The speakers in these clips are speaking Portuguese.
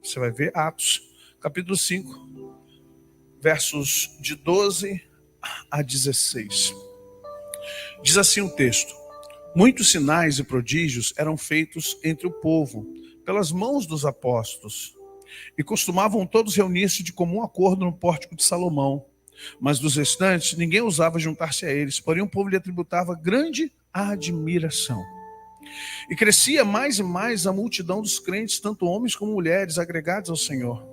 Você vai ver Atos, capítulo 5, versos de 12 a 16. Diz assim o texto: muitos sinais e prodígios eram feitos entre o povo, pelas mãos dos apóstolos, e costumavam todos reunir-se de comum acordo no pórtico de Salomão. Mas dos restantes, ninguém ousava juntar-se a eles, porém o povo lhe atributava grande admiração. E crescia mais e mais a multidão dos crentes, tanto homens como mulheres, agregados ao Senhor,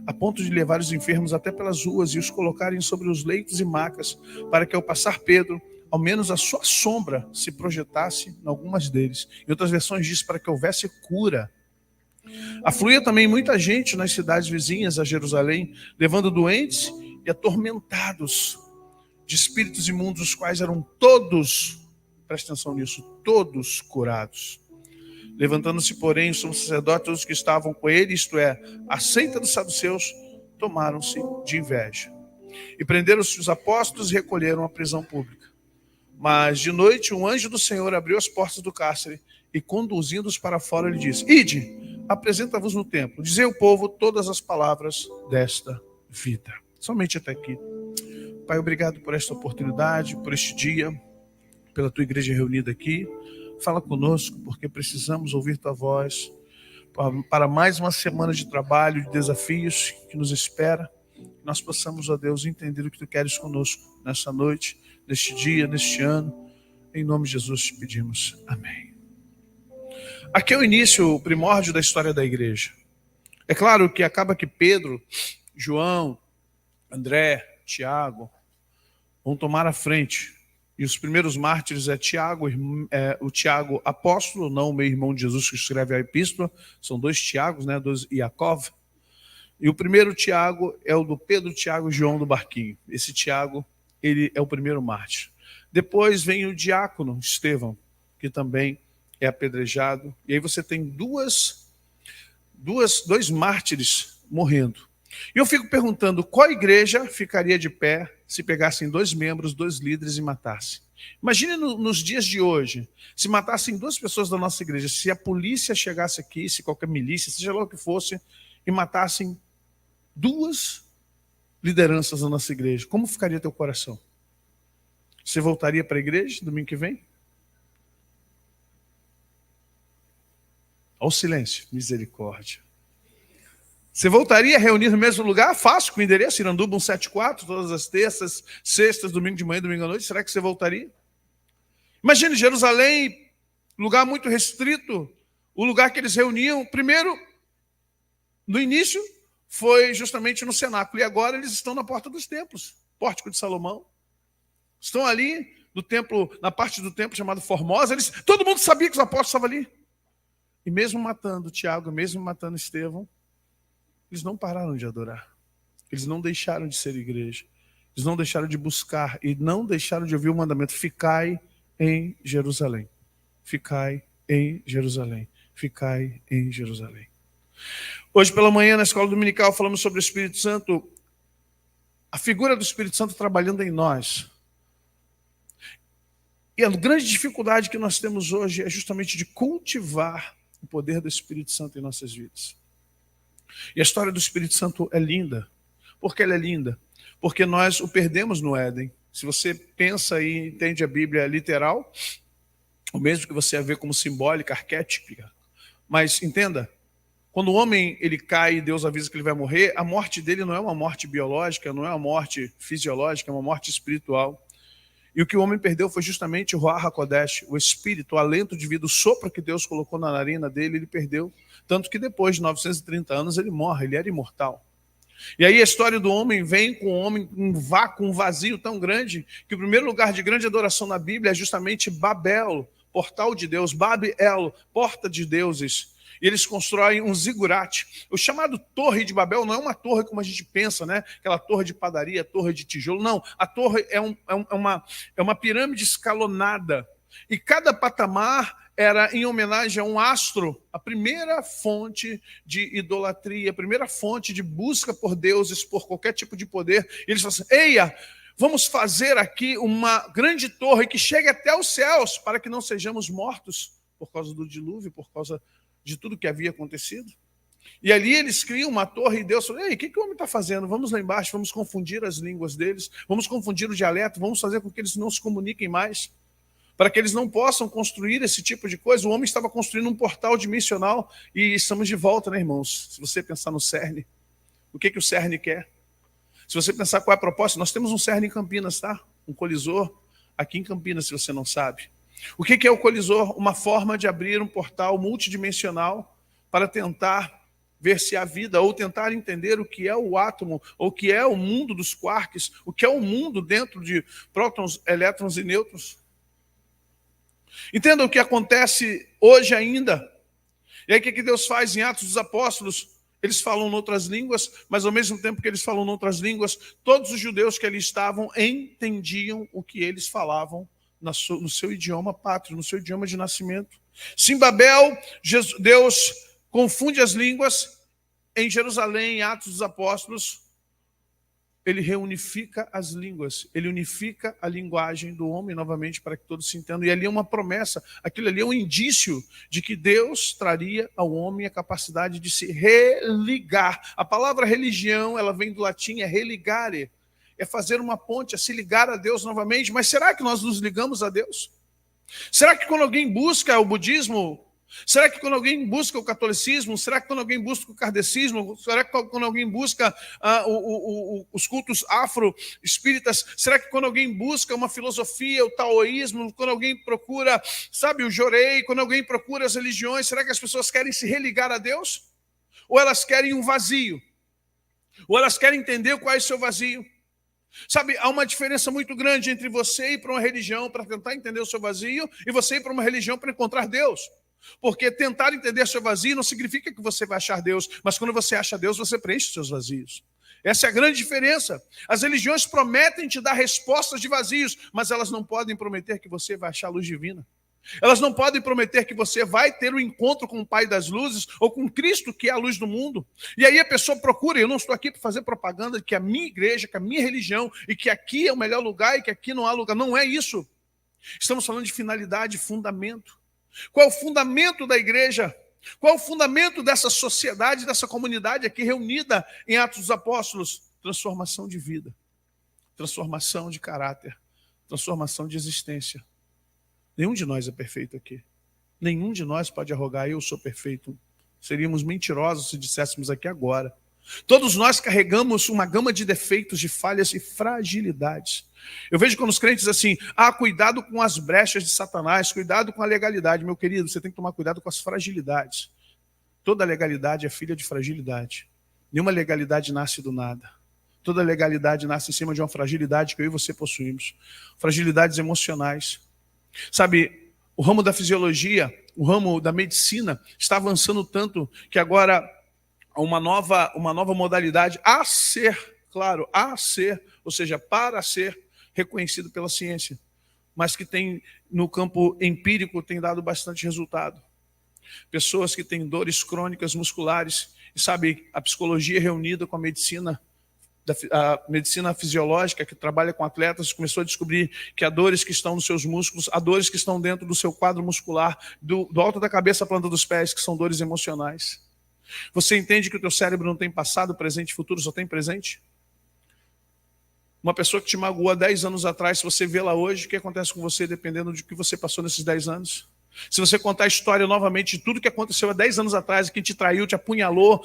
a ponto de levar os enfermos até pelas ruas e os colocarem sobre os leitos e macas, para que ao passar Pedro, ao menos a sua sombra se projetasse em algumas deles. Em outras versões diz para que houvesse cura. Afluía também muita gente nas cidades vizinhas a Jerusalém, levando doentes e atormentados de espíritos imundos, os quais eram todos, presta atenção nisso, todos curados. Levantando-se, porém, os sumos sacerdotes, os que estavam com ele, isto é, a seita dos saduceus, tomaram-se de inveja. E prenderam-se os apóstolos e recolheram à prisão pública. Mas de noite um anjo do Senhor abriu as portas do cárcere e, conduzindo-os para fora, lhe disse: ide, apresenta-vos no templo, dizei ao povo todas as palavras desta vida. Somente até aqui. Pai, obrigado por esta oportunidade, por este dia, pela tua igreja reunida aqui. Fala conosco, porque precisamos ouvir tua voz para mais uma semana de trabalho, de desafios que nos espera. Nós possamos, ó Deus, entender o que tu queres conosco nessa noite, neste dia, neste ano. Em nome de Jesus te pedimos. Amém. Aqui é o início, o primórdio da história da igreja. É claro que acaba que Pedro, João, André, Tiago vão tomar a frente. E os primeiros mártires é Tiago, o Tiago apóstolo, não o meio-irmão de Jesus que escreve a epístola. São dois Tiagos, né, dois Iacov. E o primeiro Tiago é o do Pedro, Tiago e João do barquinho. Esse Tiago, ele é o primeiro mártir. Depois vem o diácono Estevão, que também é apedrejado. E aí você tem dois mártires morrendo. E eu fico perguntando, qual igreja ficaria de pé se pegassem dois membros, dois líderes e matassem? Imagine nos dias de hoje, se matassem duas pessoas da nossa igreja, se a polícia chegasse aqui, se qualquer milícia, seja lá o que fosse, e matassem duas lideranças da nossa igreja, como ficaria teu coração? Você voltaria para a igreja domingo que vem? Olha o silêncio, misericórdia. Você voltaria a reunir no mesmo lugar? Fácil, com o endereço, Iranduba 174, todas as terças, sextas, domingo de manhã, domingo à noite. Será que você voltaria? Imagine Jerusalém, lugar muito restrito, o lugar que eles reuniam. Primeiro, no início, foi justamente no cenáculo. E agora eles estão na porta dos templos, Pórtico de Salomão. Estão ali no templo, na parte do templo chamado Formosa. Todo mundo sabia que os apóstolos estavam ali. E mesmo matando Tiago, mesmo matando Estevão, eles não pararam de adorar. Eles não deixaram de ser igreja. Eles não deixaram de buscar e não deixaram de ouvir o mandamento: ficai em Jerusalém. Ficai em Jerusalém. Ficai em Jerusalém. Hoje pela manhã, na escola dominical, falamos sobre o Espírito Santo, a figura do Espírito Santo trabalhando em nós. E a grande dificuldade que nós temos hoje é justamente de cultivar o poder do Espírito Santo em nossas vidas. E a história do Espírito Santo é linda. Por que ela é linda? Porque nós o perdemos no Éden. Se você pensa e entende a Bíblia literal, o mesmo que você a vê como simbólica, arquétipica. Mas entenda, quando o homem ele cai e Deus avisa que ele vai morrer, a morte dele não é uma morte biológica, não é uma morte fisiológica, é uma morte espiritual. E o que o homem perdeu foi justamente o Ruach HaKodesh, o espírito, o alento de vida, o sopro que Deus colocou na narina dele, ele perdeu. Tanto que depois de 930 anos ele morre, ele era imortal. E aí a história do homem vem com o homem um vácuo, um vazio tão grande, que o primeiro lugar de grande adoração na Bíblia é justamente Babel, portal de Deus, Babel, porta de deuses. E eles constroem um zigurate. O chamado Torre de Babel não é uma torre como a gente pensa, né? Aquela torre de padaria, torre de tijolo. Não, a torre é uma pirâmide escalonada. E cada patamar era em homenagem a um astro, a primeira fonte de idolatria, a primeira fonte de busca por deuses, por qualquer tipo de poder. E eles falam assim: eia, vamos fazer aqui uma grande torre que chegue até os céus, para que não sejamos mortos por causa do dilúvio, por causa de tudo que havia acontecido. E ali eles criam uma torre e Deus falou, ei, o que o homem está fazendo? Vamos lá embaixo, vamos confundir as línguas deles, vamos confundir o dialeto, vamos fazer com que eles não se comuniquem mais, para que eles não possam construir esse tipo de coisa. O homem estava construindo um portal dimensional e estamos de volta, né, irmãos? Se você pensar no CERN, o que o CERN quer? Se você pensar qual é a proposta, nós temos um CERN em Campinas, tá? Um colisor aqui em Campinas, se você não sabe. O que é o colisor? Uma forma de abrir um portal multidimensional para tentar ver se há vida, ou tentar entender o que é o átomo, ou o que é o mundo dos quarks, o que é o mundo dentro de prótons, elétrons e nêutrons. Entenda o que acontece hoje ainda. E aí o que Deus faz em Atos dos Apóstolos? Eles falam em outras línguas, mas ao mesmo tempo que eles falam em outras línguas, todos os judeus que ali estavam entendiam o que eles falavam no seu idioma pátrio, no seu idioma de nascimento. Se em Babel, Deus confunde as línguas, em Jerusalém, em Atos dos Apóstolos, ele reunifica as línguas, ele unifica a linguagem do homem novamente para que todos se entendam. E ali é uma promessa, aquilo ali é um indício de que Deus traria ao homem a capacidade de se religar. A palavra religião, ela vem do latim, é religare, é fazer uma ponte, é se ligar a Deus novamente. Mas será que nós nos ligamos a Deus? Será que quando alguém busca o budismo, será que quando alguém busca o catolicismo, será que quando alguém busca o kardecismo, será que quando alguém busca os cultos afro-espíritas, será que quando alguém busca uma filosofia, o taoísmo, quando alguém procura, sabe, o jorei, quando alguém procura as religiões, será que as pessoas querem se religar a Deus? Ou elas querem um vazio? Ou elas querem entender qual é o seu vazio? Sabe, há uma diferença muito grande entre você ir para uma religião para tentar entender o seu vazio e você ir para uma religião para encontrar Deus. Porque tentar entender seu vazio não significa que você vai achar Deus, mas quando você acha Deus, você preenche os seus vazios. Essa é a grande diferença. As religiões prometem te dar respostas de vazios, mas elas não podem prometer que você vai achar a luz divina. Elas não podem prometer que você vai ter um encontro com o Pai das Luzes ou com Cristo, que é a luz do mundo. E aí a pessoa procura, eu não estou aqui para fazer propaganda de que a minha igreja, que a minha religião, e que aqui é o melhor lugar e que aqui não há lugar. Não é isso. Estamos falando de finalidade, fundamento. Qual é o fundamento da igreja? Qual é o fundamento dessa sociedade, dessa comunidade aqui reunida em Atos dos Apóstolos? Transformação de vida, transformação de caráter, transformação de existência. Nenhum de nós é perfeito aqui. Nenhum de nós pode arrogar, eu sou perfeito. Seríamos mentirosos se disséssemos aqui agora. Todos nós carregamos uma gama de defeitos, de falhas e fragilidades. Eu vejo quando os crentes assim, cuidado com as brechas de Satanás, cuidado com a legalidade. Meu querido, você tem que tomar cuidado com as fragilidades. Toda legalidade é filha de fragilidade. Nenhuma legalidade nasce do nada. Toda legalidade nasce em cima de uma fragilidade que eu e você possuímos. Fragilidades emocionais. Sabe, o ramo da fisiologia, o ramo da medicina está avançando tanto que agora uma nova modalidade a ser, ou seja, para ser reconhecido pela ciência, mas que tem, no campo empírico, tem dado bastante resultado. Pessoas que têm dores crônicas musculares, e sabe, a psicologia reunida com a medicina fisiológica, que trabalha com atletas, começou a descobrir que há dores que estão nos seus músculos, há dores que estão dentro do seu quadro muscular, do alto da cabeça à planta dos pés, que são dores emocionais. Você entende que o teu cérebro não tem passado, presente e futuro, só tem presente? Uma pessoa que te magoou há 10 anos atrás, se você vê-la hoje, o que acontece com você dependendo de que você passou nesses 10 anos? Se você contar a história novamente de tudo que aconteceu há 10 anos atrás, que te traiu, te apunhalou,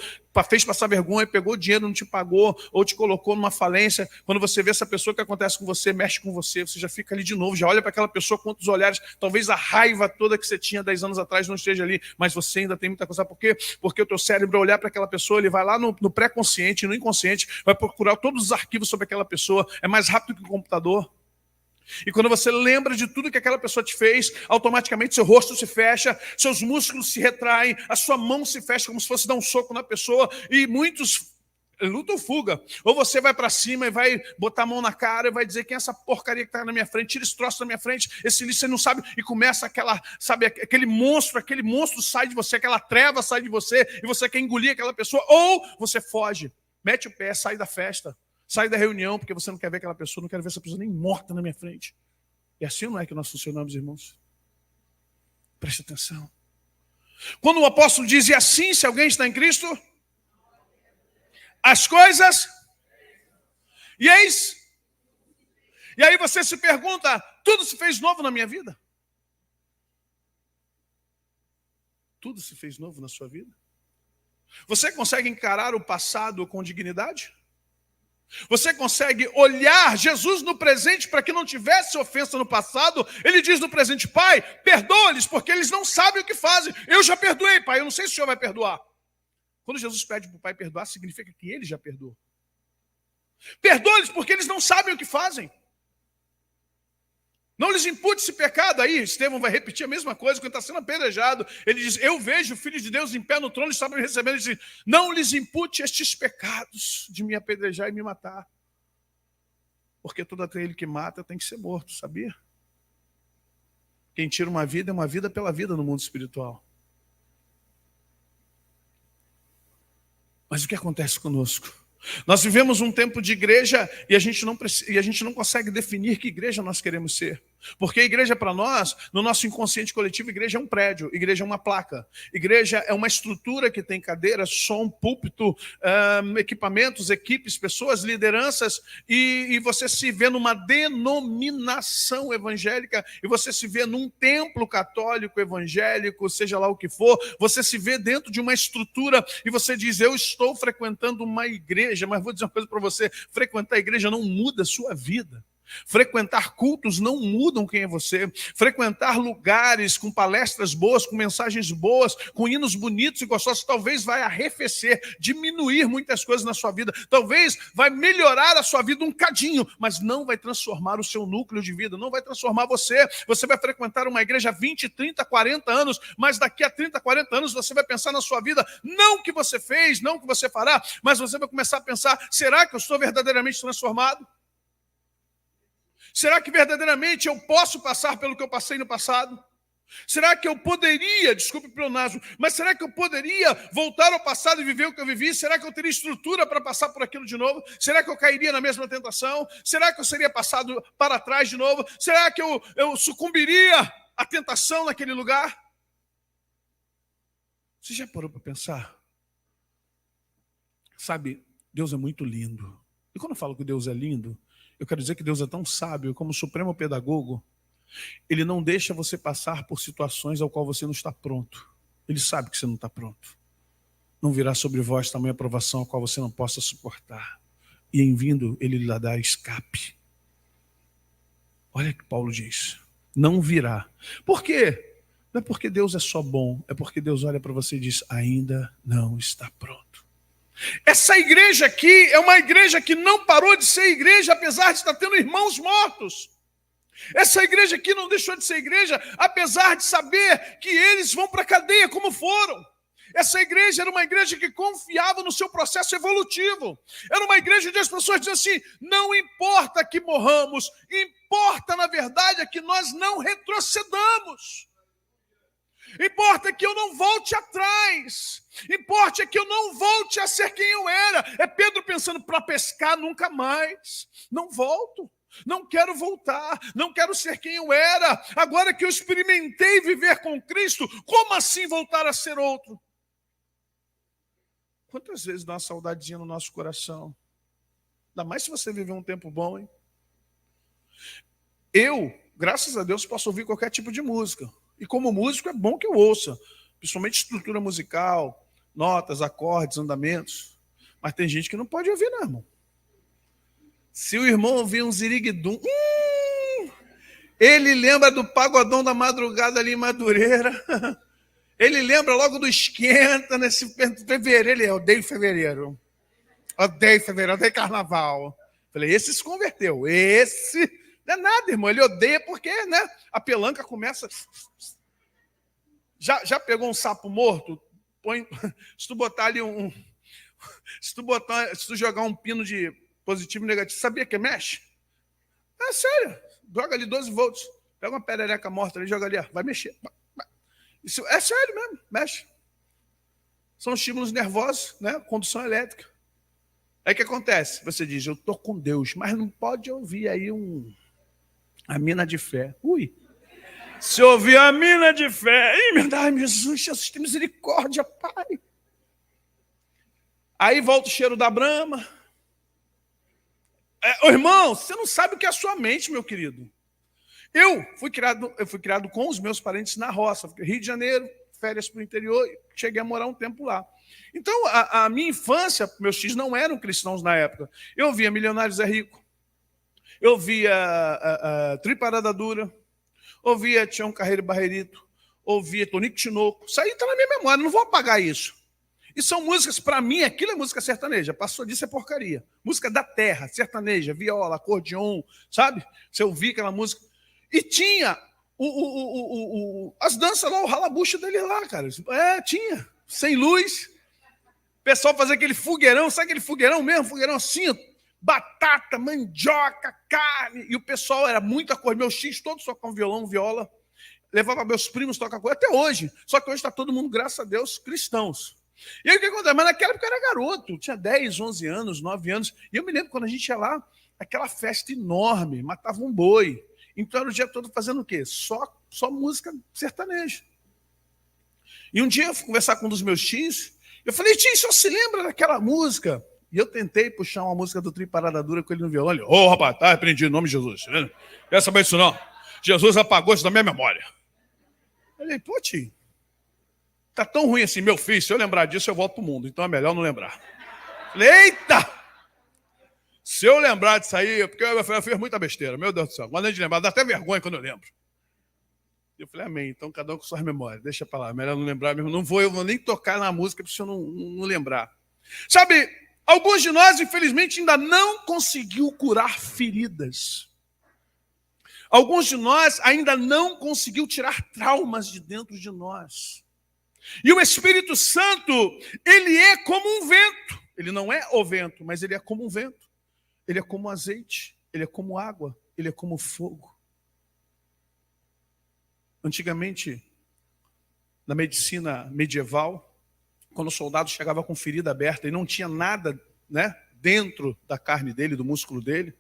fez passar vergonha, pegou dinheiro, não te pagou, ou te colocou numa falência, quando você vê essa pessoa, o que acontece com você, mexe com você, você já fica ali de novo, já olha para aquela pessoa com outros olhares, talvez a raiva toda que você tinha 10 anos atrás não esteja ali, mas você ainda tem muita coisa. Por quê? Porque o teu cérebro, ao olhar para aquela pessoa, ele vai lá no pré-consciente, no inconsciente, vai procurar todos os arquivos sobre aquela pessoa, é mais rápido que o computador. E quando você lembra de tudo que aquela pessoa te fez, automaticamente seu rosto se fecha, seus músculos se retraem, a sua mão se fecha como se fosse dar um soco na pessoa, e muitos luta ou fuga. Ou você vai para cima e vai botar a mão na cara e vai dizer: quem é essa porcaria que está na minha frente? Tira esse troço da minha frente, esse lixo você não sabe, e começa aquele monstro sai de você, aquela treva sai de você, e você quer engolir aquela pessoa, ou você foge, mete o pé, sai da festa. Sai da reunião porque você não quer ver aquela pessoa, não quer ver essa pessoa nem morta na minha frente. E assim não é que nós funcionamos, irmãos. Preste atenção. Quando o apóstolo diz, e assim, se alguém está em Cristo, as coisas, e eis. E aí você se pergunta, tudo se fez novo na minha vida? Tudo se fez novo na sua vida? Você consegue encarar o passado com dignidade? Você consegue olhar Jesus no presente para que não tivesse ofensa no passado? Ele diz no presente, Pai, perdoa-lhes porque eles não sabem o que fazem. Eu já perdoei, Pai, eu não sei se o Senhor vai perdoar. Quando Jesus pede para o Pai perdoar, significa que ele já perdoou. Perdoa-lhes porque eles não sabem o que fazem. Não lhes impute esse pecado. Aí Estevão vai repetir a mesma coisa quando está sendo apedrejado. Ele diz, eu vejo o Filho de Deus em pé no trono e está me recebendo. Ele diz, não lhes impute estes pecados de me apedrejar e me matar. Porque todo aquele que mata tem que ser morto, sabia? Quem tira uma vida é uma vida pela vida no mundo espiritual. Mas o que acontece conosco? Nós vivemos um tempo de igreja e a gente não consegue definir que igreja nós queremos ser. Porque a igreja para nós, no nosso inconsciente coletivo, igreja é um prédio, igreja é uma placa. Igreja é uma estrutura que tem cadeiras, som, púlpito, equipamentos, equipes, pessoas, lideranças, e você se vê numa denominação evangélica, e você se vê num templo católico evangélico, seja lá o que for, você se vê dentro de uma estrutura e você diz, eu estou frequentando uma igreja, mas vou dizer uma coisa para você, frequentar a igreja não muda a sua vida. Frequentar cultos não mudam quem é você. Frequentar lugares com palestras boas, com mensagens boas, com hinos bonitos e gostosos, talvez vai arrefecer, diminuir muitas coisas na sua vida. Talvez vai melhorar a sua vida um cadinho, mas não vai transformar o seu núcleo de vida, não vai transformar você. Você vai frequentar uma igreja há 20, 30, 40 anos, mas daqui a 30, 40 anos você vai pensar na sua vida, não o que você fez, não o que você fará, mas você vai começar a pensar, será que eu estou verdadeiramente transformado? Será que verdadeiramente eu posso passar pelo que eu passei no passado? Será que eu poderia, desculpe o pleonasmo, mas será que eu poderia voltar ao passado e viver o que eu vivi? Será que eu teria estrutura para passar por aquilo de novo? Será que eu cairia na mesma tentação? Será que eu seria passado para trás de novo? Será que eu sucumbiria à tentação naquele lugar? Você já parou para pensar? Sabe, Deus é muito lindo. E quando eu falo que Deus é lindo, eu quero dizer que Deus é tão sábio, como supremo pedagogo, Ele não deixa você passar por situações ao qual você não está pronto. Ele sabe que você não está pronto. Não virá sobre vós tamanha provação a qual você não possa suportar. E em vindo, Ele lhe dá escape. Olha o que Paulo diz. Não virá. Por quê? Não é porque Deus é só bom, é porque Deus olha para você e diz, ainda não está pronto. Essa igreja aqui é uma igreja que não parou de ser igreja, apesar de estar tendo irmãos mortos. Essa igreja aqui não deixou de ser igreja, apesar de saber que eles vão para a cadeia como foram. Essa igreja era uma igreja que confiava no seu processo evolutivo. Era uma igreja onde as pessoas diziam assim, não importa que morramos, importa na verdade é que nós não retrocedamos. Importa que eu não volte atrás. Importa que eu não volte a ser quem eu era. É Pedro pensando, para pescar nunca mais. Não volto. Não quero voltar. Não quero ser quem eu era. Agora que eu experimentei viver com Cristo, como assim voltar a ser outro? Quantas vezes dá uma saudadezinha no nosso coração? Ainda mais se você viver um tempo bom, hein? Eu, graças a Deus, posso ouvir qualquer tipo de música. E como músico é bom que eu ouça, principalmente estrutura musical, notas, acordes, andamentos. Mas tem gente que não pode ouvir, não, irmão. Se o irmão ouvir um ziriguidum, ele lembra do pagodão da madrugada ali em Madureira. Ele lembra logo do esquenta nesse fevereiro. Ele odeio fevereiro. Odeio fevereiro, odeio carnaval. Falei, esse se converteu. Esse não é nada, irmão. Ele odeia porque, né? A pelanca começa... Já pegou um sapo morto? Põe... Se tu botar ali Se tu jogar um pino de positivo e negativo, sabia que mexe? É sério. Joga ali 12 volts. Pega uma perereca morta ali, joga ali, ó, vai mexer. Isso é sério mesmo, mexe. São estímulos nervosos, né? Condução elétrica. Aí o que acontece? Você diz, eu estou com Deus, mas não pode ouvir aí a mina de fé. Ui. Se ouvir a mina de fé, ai, Jesus, Jesus, tem misericórdia, Pai. Aí volta o cheiro da Brahma. Ô, irmão, você não sabe o que é a sua mente, meu querido. Eu fui criado com os meus parentes na roça, Rio de Janeiro, férias para o interior, cheguei a morar um tempo lá. Então, a minha infância, meus tios não eram cristãos na época. Eu via Milionários é Rico, eu via Tri Parada Dura, ouvia Tião Carreiro Barreirito, ouvia Tonico Tinoco. Isso aí está na minha memória, não vou apagar isso. E são músicas, para mim, aquilo é música sertaneja. Passou disso é porcaria. Música da terra, sertaneja, viola, acordeon, sabe? Você ouvia aquela música. E tinha as danças lá, o ralabucho dele lá, cara. Tinha. Sem luz. O pessoal fazia aquele fogueirão, sabe aquele fogueirão mesmo? Fogueirão assim, batata, mandioca, carne. E o pessoal era muito acordeon. Meus tios todos tocavam violão, viola. Levava meus primos tocar coisa até hoje. Só que hoje está todo mundo, graças a Deus, cristãos. E aí o que acontece? Mas naquela época eu era garoto, tinha 10, 11 anos, 9 anos. E eu me lembro quando a gente ia lá, aquela festa enorme, matava um boi. Então era o dia todo fazendo o quê? Só música sertaneja. E um dia eu fui conversar com um dos meus tios, eu falei, tio, só se lembra daquela música? E eu tentei puxar uma música do Tri Parada Dura com ele no violão. Ele, rapaz, tá repreendido em nome de Jesus. Não quer saber disso não. Jesus apagou isso da minha memória. Eu falei, pô, tio, tá tão ruim assim, meu filho, se eu lembrar disso, eu volto pro mundo. Então é melhor não lembrar. Falei, eita! Se eu lembrar disso aí, porque eu fiz muita besteira, meu Deus do céu. Quando a gente lembrar, dá até vergonha quando eu lembro. Eu falei, amém, então cada um com suas memórias, deixa pra lá, melhor não lembrar mesmo. Eu vou nem tocar na música para o senhor não lembrar. Sabe, alguns de nós, infelizmente, ainda não conseguiu curar feridas. Alguns de nós ainda não conseguiu tirar traumas de dentro de nós. E o Espírito Santo, ele é como um vento. Ele não é o vento, mas ele é como um vento. Ele é como azeite, ele é como água, ele é como fogo. Antigamente, na medicina medieval, quando o soldado chegava com ferida aberta e não tinha nada, né, dentro da carne dele, do músculo dele,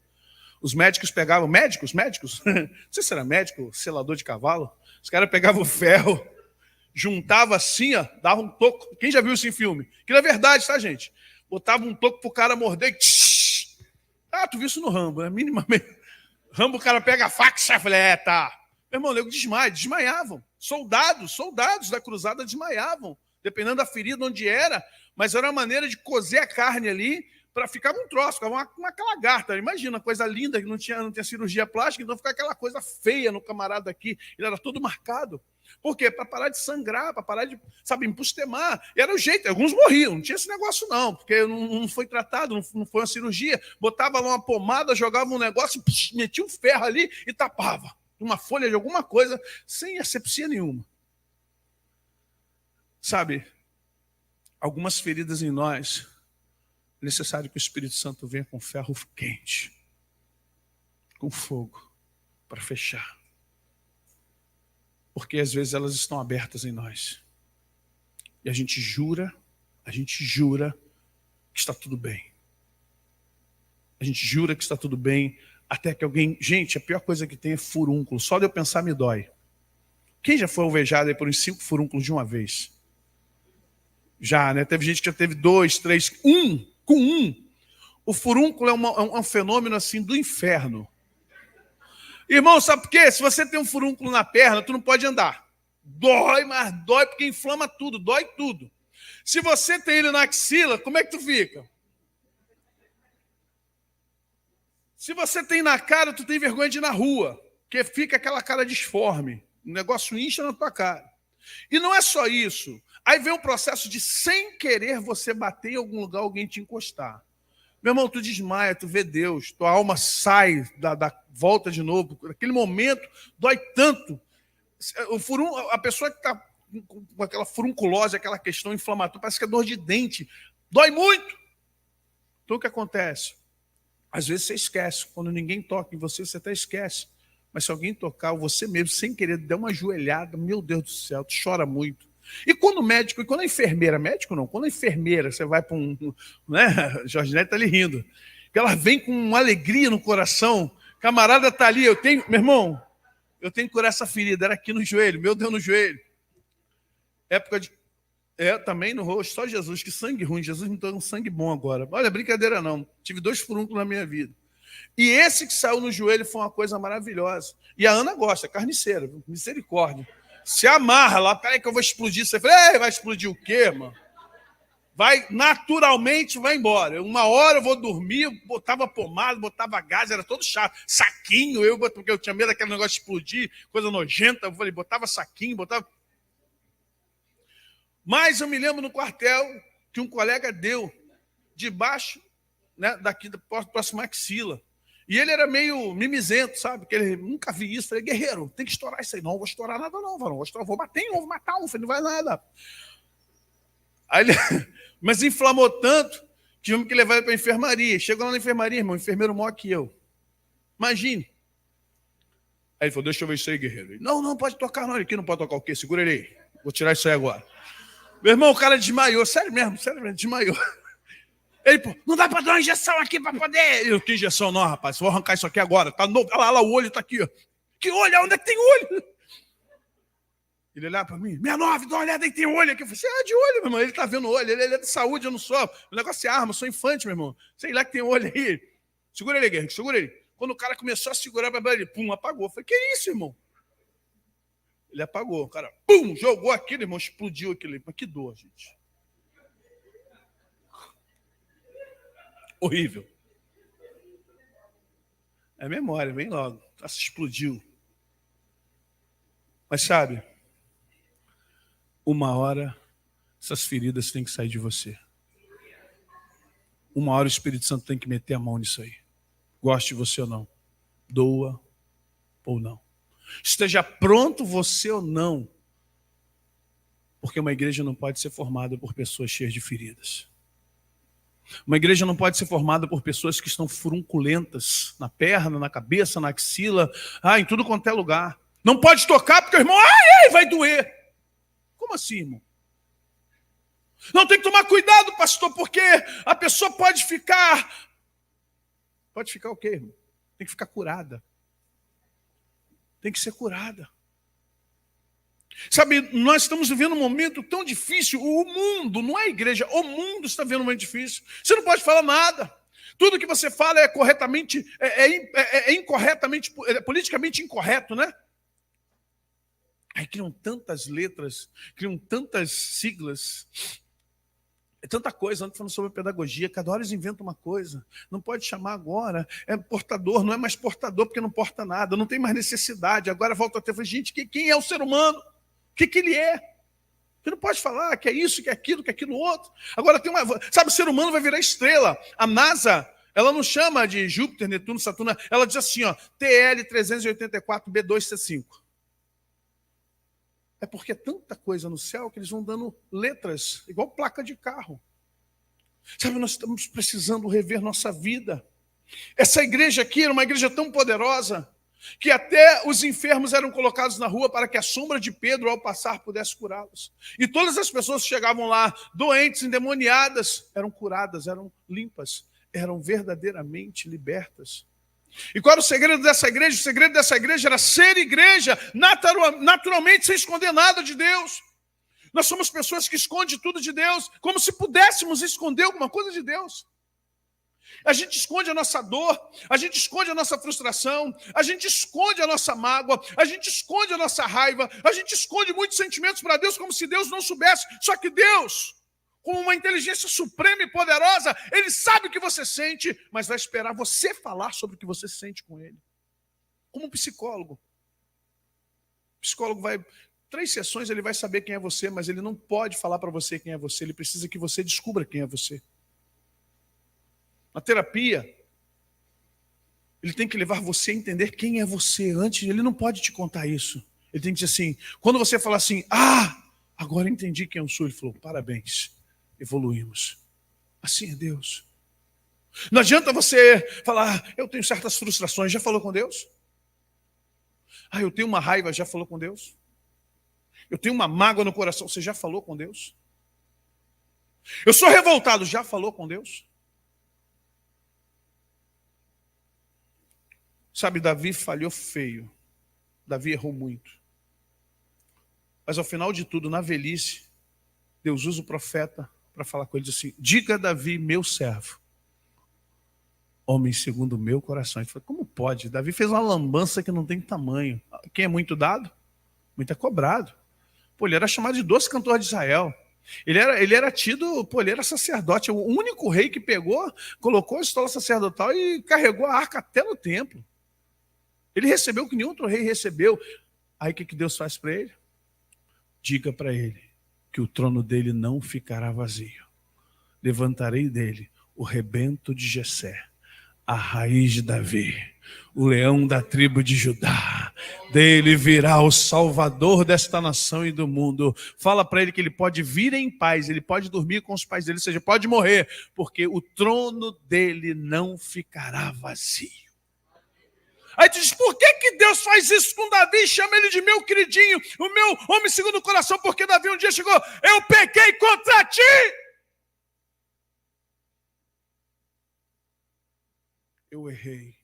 os médicos pegavam, médicos, não sei se era médico, selador de cavalo, os caras pegavam o ferro, juntava assim, ó, dava um toco. Quem já viu isso em filme? Que é verdade, tá, gente? Botava um toco pro cara morder e... tu viu isso no Rambo, né? Minimamente. Rambo, o cara pega a faca e falei, tá. Meu irmão, nego desmaiavam. Soldados da cruzada desmaiavam, dependendo da ferida onde era, mas era uma maneira de cozer a carne ali para ficar um troço, ficava uma lagarta. Imagina, coisa linda, que não tinha cirurgia plástica, então ficava aquela coisa feia no camarada aqui, ele era todo marcado. Por quê? Para parar de sangrar, para parar de, empustemar. Era o jeito, alguns morriam, não tinha esse negócio não, porque não foi tratado, não foi uma cirurgia. Botava lá uma pomada, jogava um negócio, metia um ferro ali e tapava. Uma folha de alguma coisa, sem asepsia nenhuma. Sabe, algumas feridas em nós, é necessário que o Espírito Santo venha com ferro quente, com fogo, para fechar. Porque às vezes elas estão abertas em nós. E a gente jura que está tudo bem. A gente jura que está tudo bem, até que alguém... Gente, a pior coisa que tem é furúnculo. Só de eu pensar me dói. Quem já foi alvejado aí por uns 5 furúnculos de uma vez? Já, né? Teve gente que já teve 2, 3, com um. O furúnculo é um fenômeno assim do inferno. Irmão, sabe por quê? Se você tem um furúnculo na perna, tu não pode andar. Dói, mas dói porque inflama tudo, dói tudo. Se você tem ele na axila, como é que tu fica? Se você tem na cara, tu tem vergonha de ir na rua, porque fica aquela cara disforme. O negócio incha na tua cara. E não é só isso. Aí vem o processo de, sem querer, você bater em algum lugar, alguém te encostar. Meu irmão, tu desmaia, tu vê Deus, tua alma sai da volta de novo. Naquele momento, dói tanto. A pessoa que está com aquela furunculose, aquela questão inflamatória, parece que é dor de dente. Dói muito. Então, o que acontece? Às vezes você esquece. Quando ninguém toca em você, você até esquece. Mas se alguém tocar, ou você mesmo, sem querer, der uma joelhada, meu Deus do céu, tu chora muito. E quando o médico, e quando a enfermeira, médico não, quando a enfermeira, você vai para um, né, Jorge Neto está ali rindo, que ela vem com uma alegria no coração, camarada está ali, meu irmão, eu tenho que curar essa ferida. Era aqui no joelho, meu Deus, no joelho. Época de... também no rosto, só Jesus, que sangue ruim. Jesus me deu um sangue bom agora. Olha, brincadeira não. Tive 2 furúnculos na minha vida. E esse que saiu no joelho foi uma coisa maravilhosa. E a Ana gosta, carniceira, misericórdia. Se amarra lá, peraí que eu vou explodir. Você fala, vai explodir o quê, mano? Vai, naturalmente, vai embora. Uma hora eu vou dormir, botava pomada, botava gás, era todo chato. Saquinho, porque eu tinha medo daquele negócio de explodir, coisa nojenta. Eu falei, botava saquinho, botava... Mas eu me lembro no quartel que um colega deu debaixo, né, daqui da próxima axila. E ele era meio mimizento, sabe? Porque ele nunca vi isso. Falei, guerreiro, tem que estourar isso aí. Não, vou estourar nada não, varão. Vou bater um, vou matar um. Falei, não vai nada. Aí ele... Mas inflamou tanto que tivemos que levar ele para a enfermaria. Chegou lá na enfermaria, irmão, enfermeiro maior que eu. Imagine. Aí ele falou, deixa eu ver isso aí, guerreiro. Ele, não pode tocar não. Ele aqui não pode tocar o quê? Segura ele aí. Vou tirar isso aí agora. Meu irmão, o cara desmaiou. Sério mesmo, desmaiou. Ele, pô, não dá para dar uma injeção aqui para poder... Eu, que injeção não, rapaz? Vou arrancar isso aqui agora. Tá novo. Olha lá, o olho tá aqui. Ó. Que olho? Onde é que tem olho? Ele olhava para mim, 69, dá uma olhada aí, tem olho aqui. Eu falei, de olho, meu irmão. Ele tá vendo olho. Ele é de saúde, eu não sou. O negócio é arma, eu sou infante, meu irmão. Sei lá que tem olho aí. Segura ele, guerreiro, segura ele. Quando o cara começou a segurar para ele, pum, apagou. Eu falei, que isso, irmão? Ele apagou. O cara, pum, jogou aquilo, irmão, explodiu aquilo. Mas que dor, gente. Horrível. É memória, vem logo. Nossa, explodiu. Mas sabe, uma hora essas feridas têm que sair de você. Uma hora o Espírito Santo tem que meter a mão nisso aí. Goste você ou não. Doa ou não. Esteja pronto você ou não. Porque uma igreja não pode ser formada por pessoas cheias de feridas. Uma igreja não pode ser formada por pessoas que estão furunculentas na perna, na cabeça, na axila, em tudo quanto é lugar. Não pode tocar porque o irmão, vai doer. Como assim, irmão? Não, tem que tomar cuidado, pastor, porque a pessoa pode ficar... Pode ficar o quê, irmão? Tem que ficar curada. Tem que ser curada. Sabe, nós estamos vivendo um momento tão difícil. O mundo, não é a igreja, o mundo está vivendo um momento difícil. Você não pode falar nada. Tudo que você fala é corretamente, incorretamente, politicamente incorreto, né? Aí criam tantas letras, criam tantas siglas. É tanta coisa, antes falando sobre pedagogia, cada hora eles inventam uma coisa. Não pode chamar agora, é portador, não é mais portador porque não porta nada, não tem mais necessidade. Agora volta a ter, gente, quem é o ser humano? O que ele é? Você não pode falar que é isso, que é aquilo outro. Agora tem uma... Sabe, o ser humano vai virar estrela. A NASA, ela não chama de Júpiter, Netuno, Saturno, ela diz assim, ó, TL 384 B2C5. É porque é tanta coisa no céu que eles vão dando letras, igual placa de carro. Sabe, nós estamos precisando rever nossa vida. Essa igreja aqui era uma igreja tão poderosa que até os enfermos eram colocados na rua para que a sombra de Pedro, ao passar, pudesse curá-los. E todas as pessoas que chegavam lá, doentes, endemoniadas, eram curadas, eram limpas, eram verdadeiramente libertas. E qual era o segredo dessa igreja? O segredo dessa igreja era ser igreja, naturalmente sem esconder nada de Deus. Nós somos pessoas que escondem tudo de Deus, como se pudéssemos esconder alguma coisa de Deus. A gente esconde a nossa dor, a gente esconde a nossa frustração, a gente esconde a nossa mágoa, a gente esconde a nossa raiva, a gente esconde muitos sentimentos para Deus, como se Deus não soubesse. Só que Deus, com uma inteligência suprema e poderosa, Ele sabe o que você sente, mas vai esperar você falar sobre o que você sente com Ele. Como um psicólogo. O psicólogo vai... 3 sessões ele vai saber quem é você, mas ele não pode falar para você quem é você. Ele precisa que você descubra quem é você. Na terapia, ele tem que levar você a entender quem é você antes. Ele não pode te contar isso. Ele tem que dizer assim, quando você falar assim, agora entendi quem eu sou. Ele falou, parabéns, evoluímos. Assim é Deus. Não adianta você falar, eu tenho certas frustrações. Já falou com Deus? Eu tenho uma raiva. Já falou com Deus? Eu tenho uma mágoa no coração. Você já falou com Deus? Eu sou revoltado. Já falou com Deus? Sabe, Davi falhou feio. Davi errou muito. Mas ao final de tudo, na velhice, Deus usa o profeta para falar com ele, diz assim: diga a Davi, meu servo, homem segundo o meu coração. Ele falou: como pode? Davi fez uma lambança que não tem tamanho. Quem é muito dado, muito é cobrado. Pô, ele era chamado de doce cantor de Israel. Ele era tido, pô, ele era sacerdote. O único rei que pegou, colocou a estola sacerdotal e carregou a arca até no templo. Ele recebeu o que nenhum outro rei recebeu. Aí o que Deus faz para ele? Diga para ele que o trono dele não ficará vazio. Levantarei dele o rebento de Jessé, a raiz de Davi, o leão da tribo de Judá. Dele virá o Salvador desta nação e do mundo. Fala para ele que ele pode vir em paz, ele pode dormir com os pais dele, ou seja, pode morrer, porque o trono dele não ficará vazio. Aí tu diz: por que Deus faz isso com Davi e chama ele de meu queridinho, o meu homem segundo o coração? Porque Davi um dia chegou: eu pequei contra ti. Eu errei,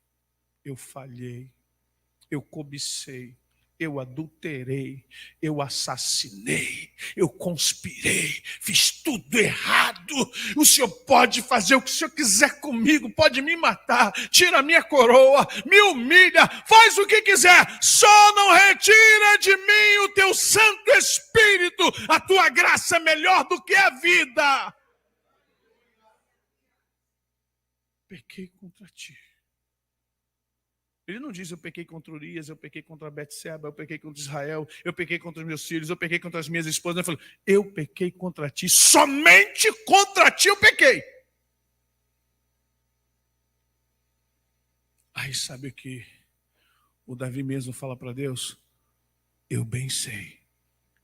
eu falhei, eu cobicei, eu adulterei, eu assassinei, eu conspirei, fiz tudo errado. O Senhor pode fazer o que o Senhor quiser comigo, pode me matar, tira a minha coroa, me humilha, faz o que quiser, só não retira de mim o teu Santo Espírito. A tua graça é melhor do que a vida. Pequei contra ti. Ele não diz: eu pequei contra Urias, eu pequei contra Betseba, eu pequei contra Israel, eu pequei contra os meus filhos, eu pequei contra as minhas esposas. Ele falou: eu pequei contra ti, somente contra ti eu pequei. Aí sabe o que o Davi mesmo fala para Deus? Eu bem sei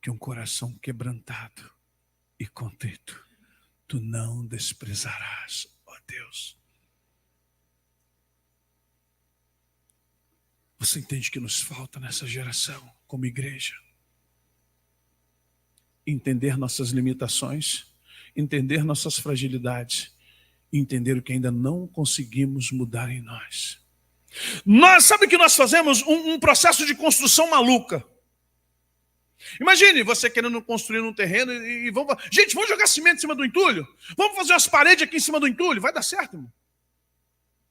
que um coração quebrantado e contrito tu não desprezarás, ó Deus. Você entende que nos falta nessa geração, como igreja? Entender nossas limitações, entender nossas fragilidades, entender o que ainda não conseguimos mudar em nós. Sabe que nós fazemos um processo de construção maluca. Imagine você querendo construir um terreno e vamos... Gente, vamos jogar cimento em cima do entulho? Vamos fazer umas paredes aqui em cima do entulho? Vai dar certo, irmão?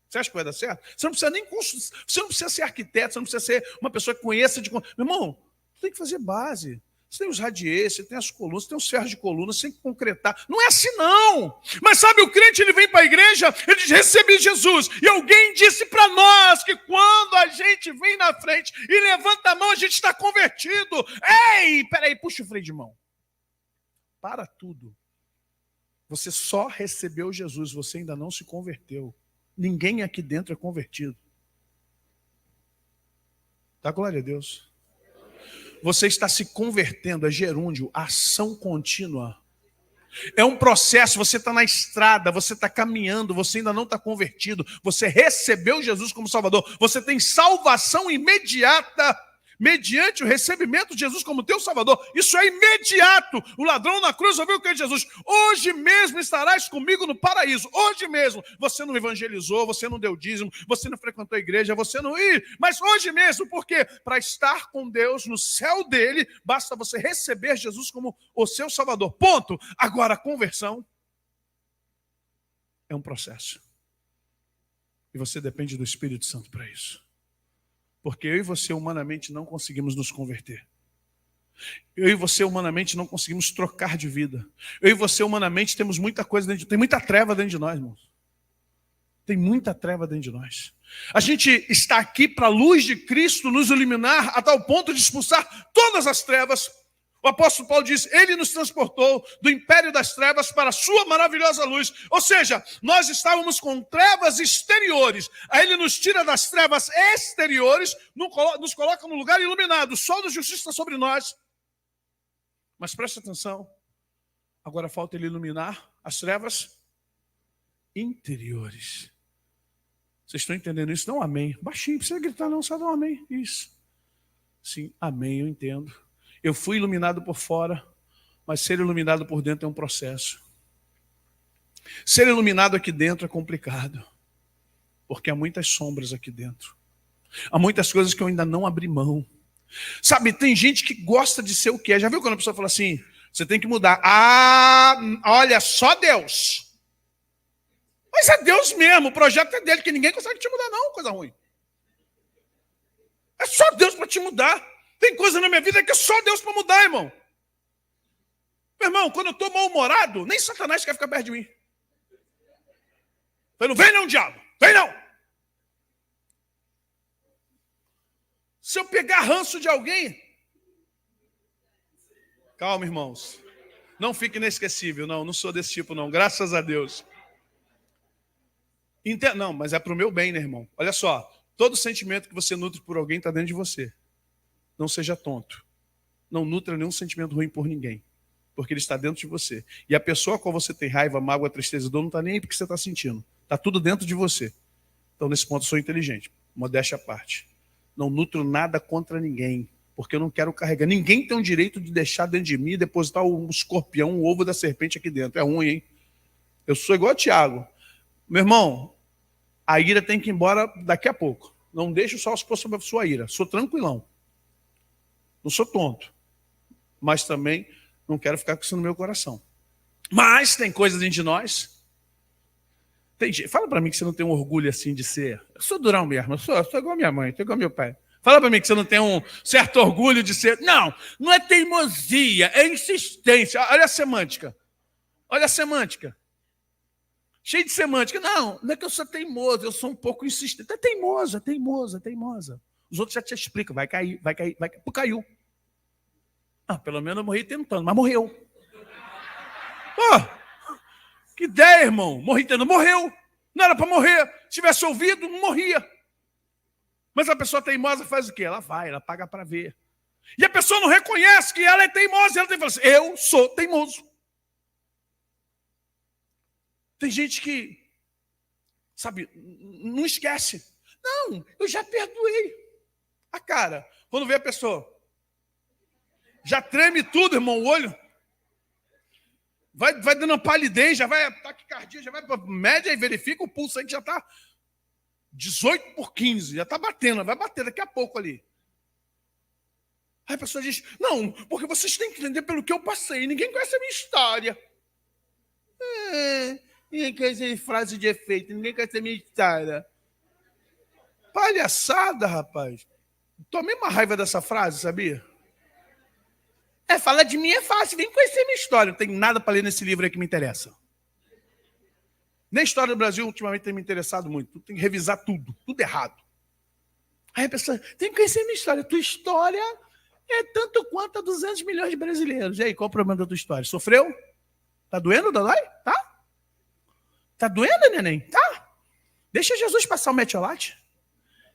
Você acha que vai dar certo? Você não precisa nem construir, você não precisa ser arquiteto, você não precisa ser uma pessoa que conheça de... Meu irmão, você tem que fazer base. Você tem os radiers, você tem as colunas, você tem os ferros de coluna, você tem que concretar. Não é assim, não. Mas sabe, o crente, ele vem para a igreja, ele diz: recebi Jesus. E alguém disse para nós que quando a gente vem na frente e levanta a mão, a gente está convertido. Ei, peraí, puxa o freio de mão. Para tudo. Você só recebeu Jesus, você ainda não se converteu. Ninguém aqui dentro é convertido. Dá glória a Deus. Você está se convertendo, é gerúndio, ação contínua. É um processo, você está na estrada, você está caminhando, você ainda não está convertido. Você recebeu Jesus como Salvador. Você tem salvação imediata mediante o recebimento de Jesus como teu Salvador. Isso é imediato. O ladrão na cruz ouviu o que é Jesus: hoje mesmo estarás comigo no paraíso. Hoje mesmo. Você não evangelizou, você não deu dízimo, você não frequentou a igreja, você não ir. Mas hoje mesmo, por quê? Para estar com Deus no céu dele, basta você receber Jesus como o seu Salvador. Ponto. Agora, a conversão é um processo. E você depende do Espírito Santo para isso. Porque eu e você humanamente não conseguimos nos converter. Eu e você humanamente não conseguimos trocar de vida. Eu e você humanamente temos muita coisa dentro de nós. Tem muita treva dentro de nós, irmãos. Tem muita treva dentro de nós. A gente está aqui para a luz de Cristo nos iluminar a tal ponto de expulsar todas as trevas. O apóstolo Paulo diz: ele nos transportou do império das trevas para a sua maravilhosa luz. Ou seja, nós estávamos com trevas exteriores. Aí ele nos tira das trevas exteriores, nos coloca no lugar iluminado. O sol da justiça está sobre nós. Mas preste atenção. Agora falta ele iluminar as trevas interiores. Vocês estão entendendo isso? Não, amém. Baixinho, não precisa gritar não, só dá um amém. Isso. Sim, amém, eu entendo. Eu fui iluminado por fora, mas ser iluminado por dentro é um processo. Ser iluminado aqui dentro é complicado, porque há muitas sombras aqui dentro. Há muitas coisas que eu ainda não abri mão. Sabe, tem gente que gosta de ser o que é. Já viu quando a pessoa fala assim, você tem que mudar. Ah, olha, só Deus. Mas é Deus mesmo, o projeto é dele, que ninguém consegue te mudar não, coisa ruim. É só Deus para te mudar. Tem coisa na minha vida que é só Deus para mudar, irmão. Meu irmão, quando eu estou mal-humorado, nem Satanás quer ficar perto de mim. Eu não vem não, diabo. Vem não. Se eu pegar ranço de alguém... Calma, irmãos. Não fique inesquecível. Não sou desse tipo, não. Graças a Deus. Não, mas é para o meu bem, né, irmão? Olha só. Todo sentimento que você nutre por alguém está dentro de você. Não seja tonto. Não nutra nenhum sentimento ruim por ninguém. Porque ele está dentro de você. E a pessoa a qual você tem raiva, mágoa, tristeza e dor não está nem aí porque você está sentindo. Está tudo dentro de você. Então, nesse ponto, eu sou inteligente. Modéstia à parte. Não nutro nada contra ninguém. Porque eu não quero carregar. Ninguém tem o direito de deixar dentro de mim e depositar um escorpião, um ovo da serpente aqui dentro. É ruim, hein? Eu sou igual a Tiago. Meu irmão, a ira tem que ir embora daqui a pouco. Não deixe o sol se pôr sobre a sua ira. Sou tranquilão. Não sou tonto. Mas também não quero ficar com isso no meu coração. Mas tem coisas dentro de nós. Fala para mim que você não tem um orgulho assim de ser. Eu sou durão mesmo. Eu sou igual a minha mãe, sou igual ao meu pai. Fala para mim que você não tem um certo orgulho de ser. Não é teimosia, é insistência. Olha a semântica. Olha a semântica. Cheio de semântica. Não é que eu sou teimoso, eu sou um pouco insistente. É teimosa, teimosa, teimosa. Os outros já te explicam. Vai cair, vai cair, vai cair. Pô, caiu. Pelo menos eu morri tentando, mas morreu. Pô, que ideia, irmão. Morri tentando, morreu. Não era para morrer. Se tivesse ouvido, não morria. Mas a pessoa teimosa faz o quê? Ela vai, ela paga para ver. E a pessoa não reconhece que ela é teimosa. Ela tem que falar assim, eu sou teimoso. Tem gente que, sabe, não esquece. Não, eu já perdoei. A cara, quando vê a pessoa, já treme tudo, irmão, o olho. Vai dando uma palidez, já vai taquicardia, já vai para média e verifica o pulso aí que já está 18/15, já está batendo, vai bater daqui a pouco ali. Aí a pessoa diz, não, porque vocês têm que entender pelo que eu passei, ninguém conhece a minha história. Ninguém conhece frase de efeito, ninguém conhece a minha história. Palhaçada, rapaz. Tomei uma raiva dessa frase, sabia? Falar de mim é fácil, vem conhecer minha história. Não tem nada para ler nesse livro aí que me interessa. Nem a história do Brasil ultimamente tem me interessado muito. Tem que revisar tudo errado. Aí a pessoa, tem que conhecer minha história. Tua história é tanto quanto a 200 milhões de brasileiros. E aí, qual o problema da tua história? Sofreu? Tá doendo, Dodói? Tá? Tá doendo, neném? Tá? Deixa Jesus passar o metiolate.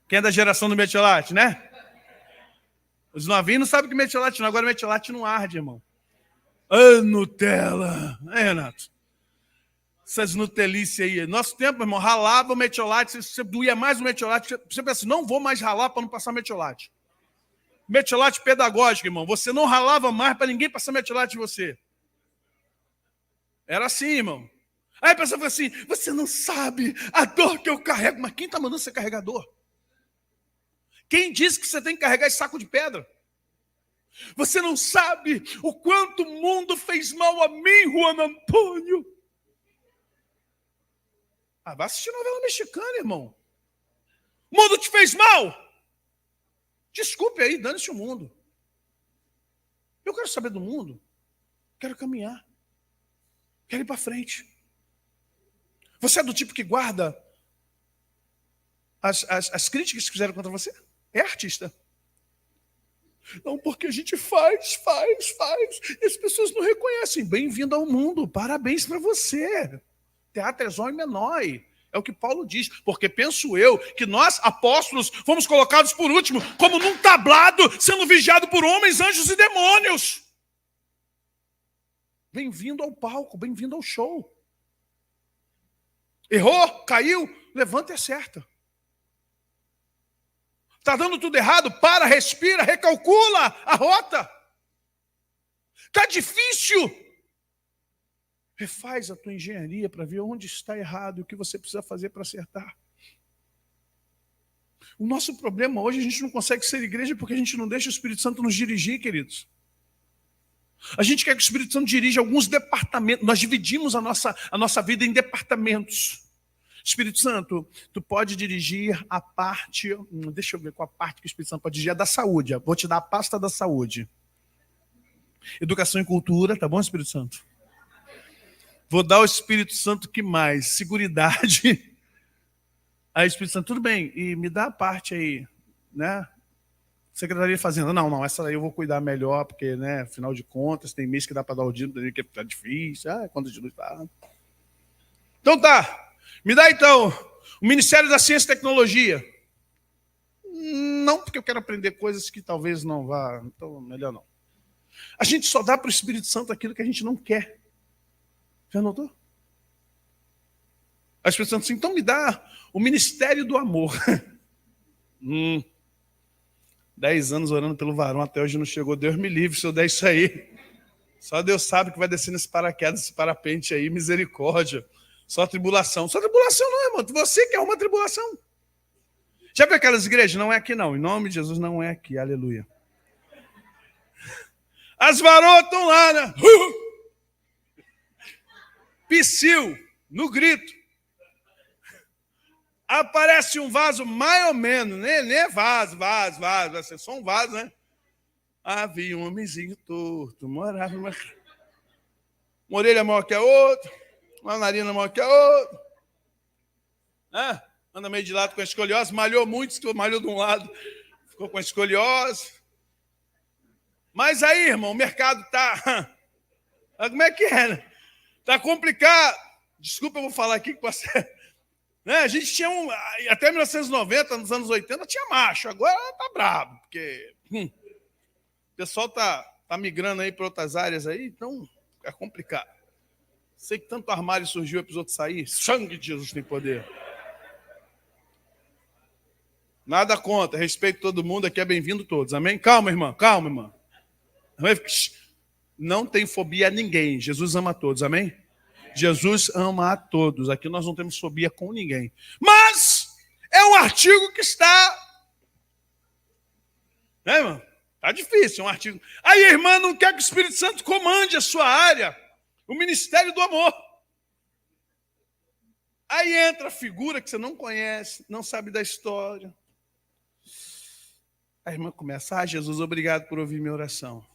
Quem é da geração do metiolate, né? Os novinhos não sabem que metiolate não. Agora metiolate não arde, irmão. Nutella. Renato. Essas nutelices aí. Nosso tempo, irmão, ralava o metiolate. Você doía mais o metiolate. Você pensa assim, não vou mais ralar para não passar metiolate. Metiolate pedagógico, irmão. Você não ralava mais para ninguém passar metiolate em você. Era assim, irmão. Aí a pessoa fala assim, você não sabe a dor que eu carrego. Mas quem está mandando você carregar dor? Quem disse que você tem que carregar esse saco de pedra? Você não sabe o quanto o mundo fez mal a mim, Juan Antônio. Vai assistir novela mexicana, irmão. O mundo te fez mal? Desculpe aí, dane-se o mundo. Eu quero saber do mundo. Quero caminhar. Quero ir para frente. Você é do tipo que guarda as críticas que fizeram contra você? É artista. Não, porque a gente faz. E as pessoas não reconhecem. Bem-vindo ao mundo. Parabéns para você. Teatro é zóio menor. É o que Paulo diz. Porque penso eu que nós, apóstolos, fomos colocados por último, como num tablado, sendo vigiado por homens, anjos e demônios. Bem-vindo ao palco, bem-vindo ao show. Errou, caiu, levanta e acerta. Está dando tudo errado? Para, respira, recalcula a rota. Está difícil? Refaz a tua engenharia para ver onde está errado e o que você precisa fazer para acertar. O nosso problema hoje, a gente não consegue ser igreja porque a gente não deixa o Espírito Santo nos dirigir, queridos. A gente quer que o Espírito Santo dirija alguns departamentos. Nós dividimos a nossa vida em departamentos. Espírito Santo, tu pode dirigir a parte... Deixa eu ver qual a parte que o Espírito Santo pode dirigir. É da saúde. Vou te dar a pasta da saúde. Educação e cultura, tá bom, Espírito Santo? Vou dar ao Espírito Santo que mais? Seguridade. Aí, Espírito Santo, tudo bem. E me dá a parte aí, né? Secretaria de Fazenda. Não, essa daí eu vou cuidar melhor, porque, né, afinal de contas, tem mês que dá para dar o dinheiro, que tá difícil. Quanto de luz tá. Então tá. Me dá, então, o Ministério da Ciência e Tecnologia. Não, porque eu quero aprender coisas que talvez não vá. Então, melhor não. A gente só dá para o Espírito Santo aquilo que a gente não quer. Já notou? A Espírito Santo assim, então me dá o Ministério do Amor. 10 anos orando pelo varão, até hoje não chegou. Deus me livre se eu der isso aí. Só Deus sabe que vai descer nesse paraquedas, esse parapente aí, misericórdia. Só tribulação. Só tribulação não, irmão. Você quer uma tribulação. Já viu aquelas igrejas? Não é aqui não. Em nome de Jesus, não é aqui. Aleluia. As varoas estão lá, né? Psiu, no grito. Aparece um vaso mais ou menos, nem é vaso, vai ser só um vaso, né? Havia um homenzinho torto, morava uma orelha maior que a outra, uma narina maior que a outra. Anda meio de lado com a escoliose, malhou muito, malhou de um lado, ficou com a escoliose. Mas aí, irmão, o mercado tá... Como é que é, né? Tá complicado. Desculpa, eu vou falar aqui que você... Né? A gente tinha até 1990, nos anos 80, tinha macho. Agora tá brabo, porque o pessoal tá migrando aí para outras áreas aí, então é complicado. Sei que tanto armário surgiu para os outros sair. Sangue de Jesus tem poder. Nada contra, respeito todo mundo, aqui é bem-vindo todos, amém? Calma, irmã, calma, irmã. Não tem fobia a ninguém, Jesus ama a todos, amém? Jesus ama a todos. Aqui nós não temos fobia com ninguém. Mas é um artigo que está... Né, irmão? Está difícil, é um artigo. Aí a irmã não quer que o Espírito Santo comande a sua área. O Ministério do Amor. Aí entra a figura que você não conhece, não sabe da história. A irmã começa, Jesus, obrigado por ouvir minha oração.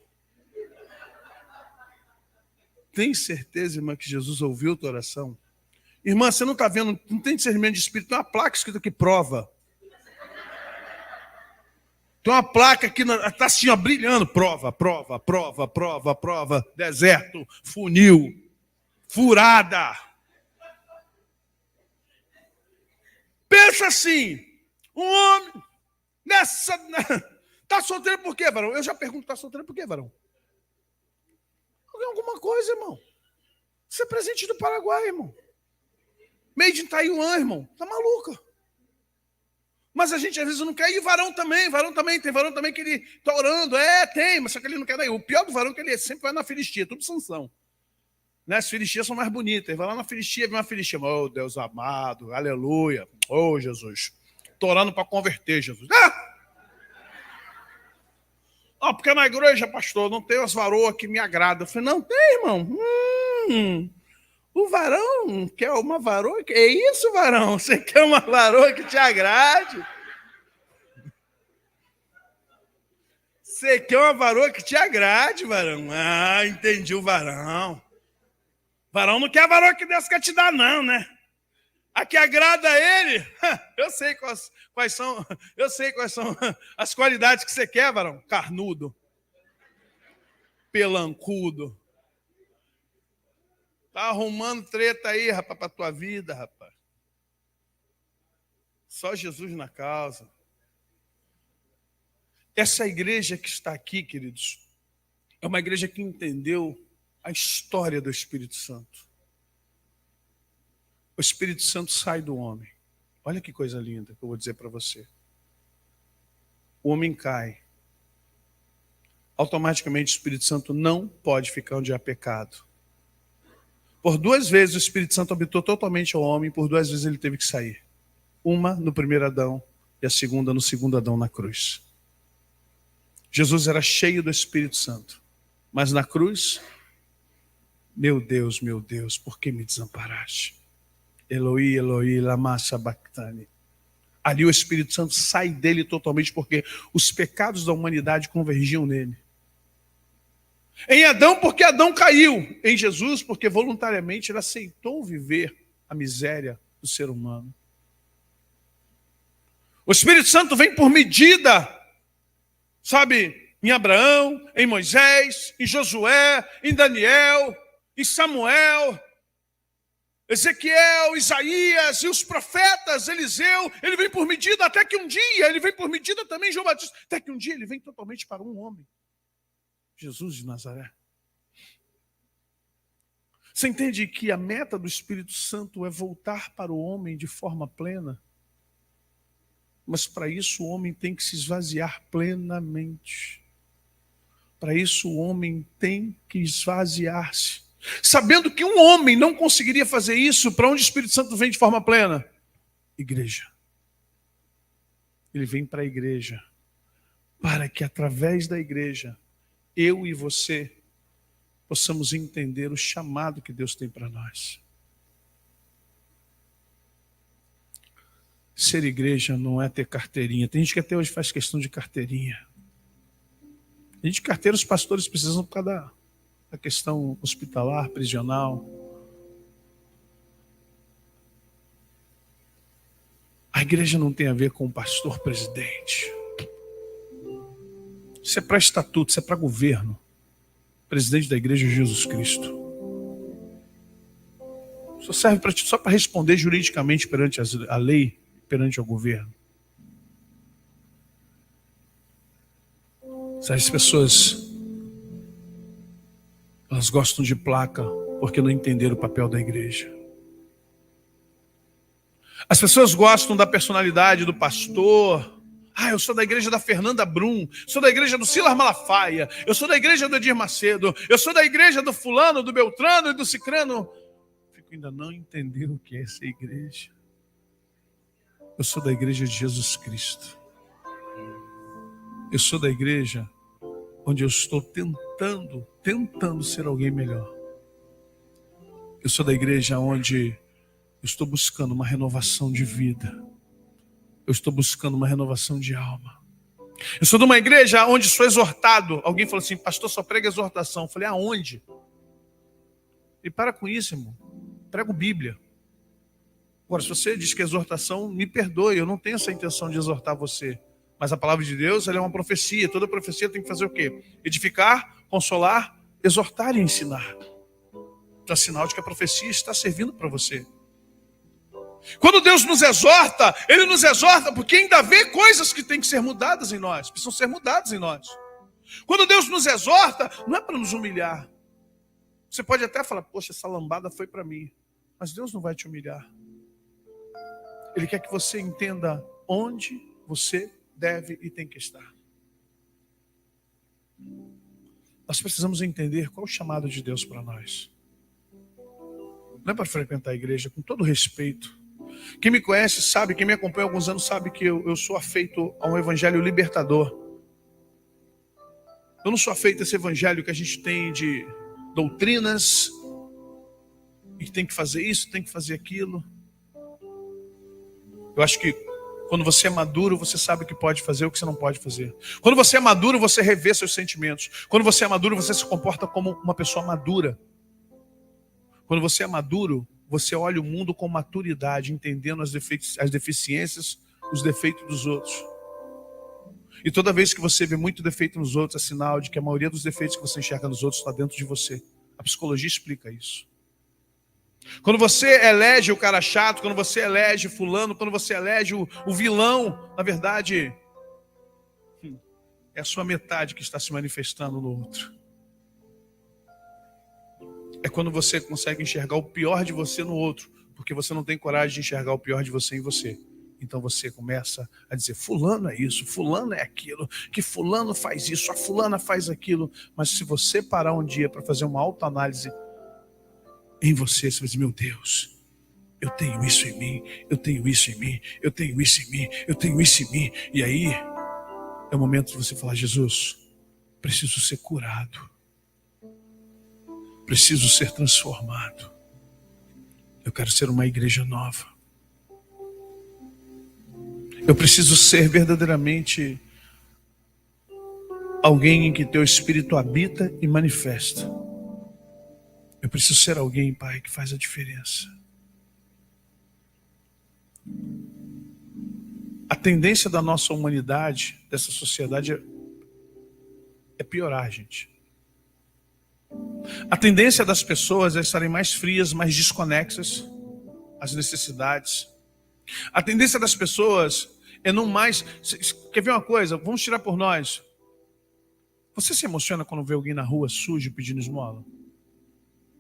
Tem certeza, irmã, que Jesus ouviu a tua oração? Irmã, você não está vendo, não tem discernimento de espírito, tem uma placa escrita aqui, prova. Tem uma placa aqui, está assim, ó, brilhando, prova, deserto, funil, furada. Pensa assim, um homem, está solteiro por quê, varão? Eu já pergunto, está solteiro por quê, varão? Alguma coisa, irmão. Isso é presente do Paraguai, irmão. Made in Taiwan, irmão. Tá maluca. Mas a gente às vezes não quer. E varão também. Tem varão também que ele tá orando. Tem, mas só que ele não quer daí. O pior do varão é que ele sempre vai na filistia, tudo Sansão. Né? As filistias são mais bonitas. Ele vai lá na filistia, vê uma filistia. Oh, Deus amado, aleluia. Oh, Jesus. Tô orando para converter, Jesus. Porque na igreja, pastor, não tem as varoas que me agradam. Eu falei, não tem, irmão. O varão quer uma varoa? É isso, varão? Você quer uma varoa que te agrade? Você quer uma varoa que te agrade, varão? Entendi o varão. Varão não quer a varoa que Deus quer te dar, não, né? A que agrada a ele, eu sei quais são as qualidades que você quer, varão. Carnudo, pelancudo. Tá arrumando treta aí, rapaz, para tua vida, rapaz. Só Jesus na causa. Essa igreja que está aqui, queridos, é uma igreja que entendeu a história do Espírito Santo. O Espírito Santo sai do homem. Olha que coisa linda que eu vou dizer para você. O homem cai. Automaticamente o Espírito Santo não pode ficar onde há pecado. Por 2 vezes o Espírito Santo habitou totalmente ao homem, por 2 vezes ele teve que sair. Uma no primeiro Adão, e a segunda no segundo Adão na cruz. Jesus era cheio do Espírito Santo, mas na cruz, meu Deus, por que me desamparaste? Eloi, Eloi, lama sabachthani. Ali o Espírito Santo sai dele totalmente, porque os pecados da humanidade convergiam nele. Em Adão, porque Adão caiu. Em Jesus, porque voluntariamente ele aceitou viver a miséria do ser humano. O Espírito Santo vem por medida, sabe, em Abraão, em Moisés, em Josué, em Daniel, em Samuel, Ezequiel, Isaías e os profetas, Eliseu. Ele vem por medida até que um dia, ele vem por medida também João Batista, até que um dia ele vem totalmente para um homem. Jesus de Nazaré. Você entende que a meta do Espírito Santo é voltar para o homem de forma plena? Mas para isso o homem tem que se esvaziar plenamente. Para isso o homem tem que esvaziar-se. Sabendo que um homem não conseguiria fazer isso, para onde o Espírito Santo vem de forma plena? Igreja. Ele vem para a igreja, para que através da igreja, eu e você possamos entender o chamado que Deus tem para nós. Ser igreja não é ter carteirinha. Tem gente que até hoje faz questão de carteirinha. Tem gente que carteira os pastores precisam por causa da questão hospitalar, prisional. A igreja não tem a ver com o pastor presidente. Isso é para estatuto, isso é para governo. O presidente da igreja é Jesus Cristo. Só serve só para responder juridicamente perante a lei, perante o governo. As pessoas, elas gostam de placa porque não entenderam o papel da igreja. As pessoas gostam da personalidade do pastor. Eu sou da igreja da Fernanda Brum, sou da igreja do Silas Malafaia, eu sou da igreja do Edir Macedo, eu sou da igreja do fulano, do Beltrano e do Cicrano. Fico ainda não entender o que é essa igreja. Eu sou da igreja de Jesus Cristo. Eu sou da igreja onde eu estou tentando ser alguém melhor. Eu sou da igreja onde eu estou buscando uma renovação de vida. Eu estou buscando uma renovação de alma. Eu sou de uma igreja onde sou exortado. Alguém falou assim, pastor, só prega exortação. Eu falei, aonde? E para com isso, irmão. Prego Bíblia. Agora, se você diz que é exortação, me perdoe. Eu não tenho essa intenção de exortar você. Mas a palavra de Deus, ela é uma profecia. Toda profecia tem que fazer o quê? Edificar, consolar, exortar e ensinar. Então é sinal de que a profecia está servindo para você. Quando Deus nos exorta, Ele nos exorta porque ainda vê coisas que têm que ser mudadas em nós, precisam ser mudadas em nós. Quando Deus nos exorta, não é para nos humilhar. Você pode até falar, poxa, essa lambada foi para mim. Mas Deus não vai te humilhar. Ele quer que você entenda onde você deve e tem que estar. Nós precisamos entender qual é o chamado de Deus para nós. Não é para frequentar a igreja, com todo respeito. Quem me conhece sabe, quem me acompanha há alguns anos sabe que eu sou afeito a um evangelho libertador. Eu não sou afeito a esse evangelho que a gente tem de doutrinas, e tem que fazer isso, tem que fazer aquilo. Eu acho que quando você é maduro, você sabe o que pode fazer e o que você não pode fazer. Quando você é maduro, você revê seus sentimentos. Quando você é maduro, você se comporta como uma pessoa madura. Quando você é maduro, você olha o mundo com maturidade, entendendo as deficiências, os defeitos dos outros. E toda vez que você vê muito defeito nos outros, é sinal de que a maioria dos defeitos que você enxerga nos outros está dentro de você. A psicologia explica isso. Quando você elege o cara chato, quando você elege fulano, quando você elege o vilão, na verdade, é a sua metade que está se manifestando no outro. É quando você consegue enxergar o pior de você no outro, porque você não tem coragem de enxergar o pior de você em você. Então você começa a dizer, fulano é isso, fulano é aquilo, que fulano faz isso, a fulana faz aquilo. Mas se você parar um dia para fazer uma autoanálise em você, você vai dizer, meu Deus, Eu tenho isso em mim, eu tenho isso em mim, eu tenho isso em mim, eu tenho isso em mim. E aí é o momento de você falar: Jesus, preciso ser curado, preciso ser transformado. Eu quero ser uma igreja nova. Eu preciso ser verdadeiramente alguém em que teu Espírito habita e manifesta. Eu preciso ser alguém, Pai, que faz a diferença. A tendência da nossa humanidade, dessa sociedade, é piorar, gente. A tendência das pessoas é estarem mais frias, mais desconexas às necessidades. A tendência das pessoas é não mais... Quer ver uma coisa? Vamos tirar por nós. Você se emociona quando vê alguém na rua sujo pedindo esmola?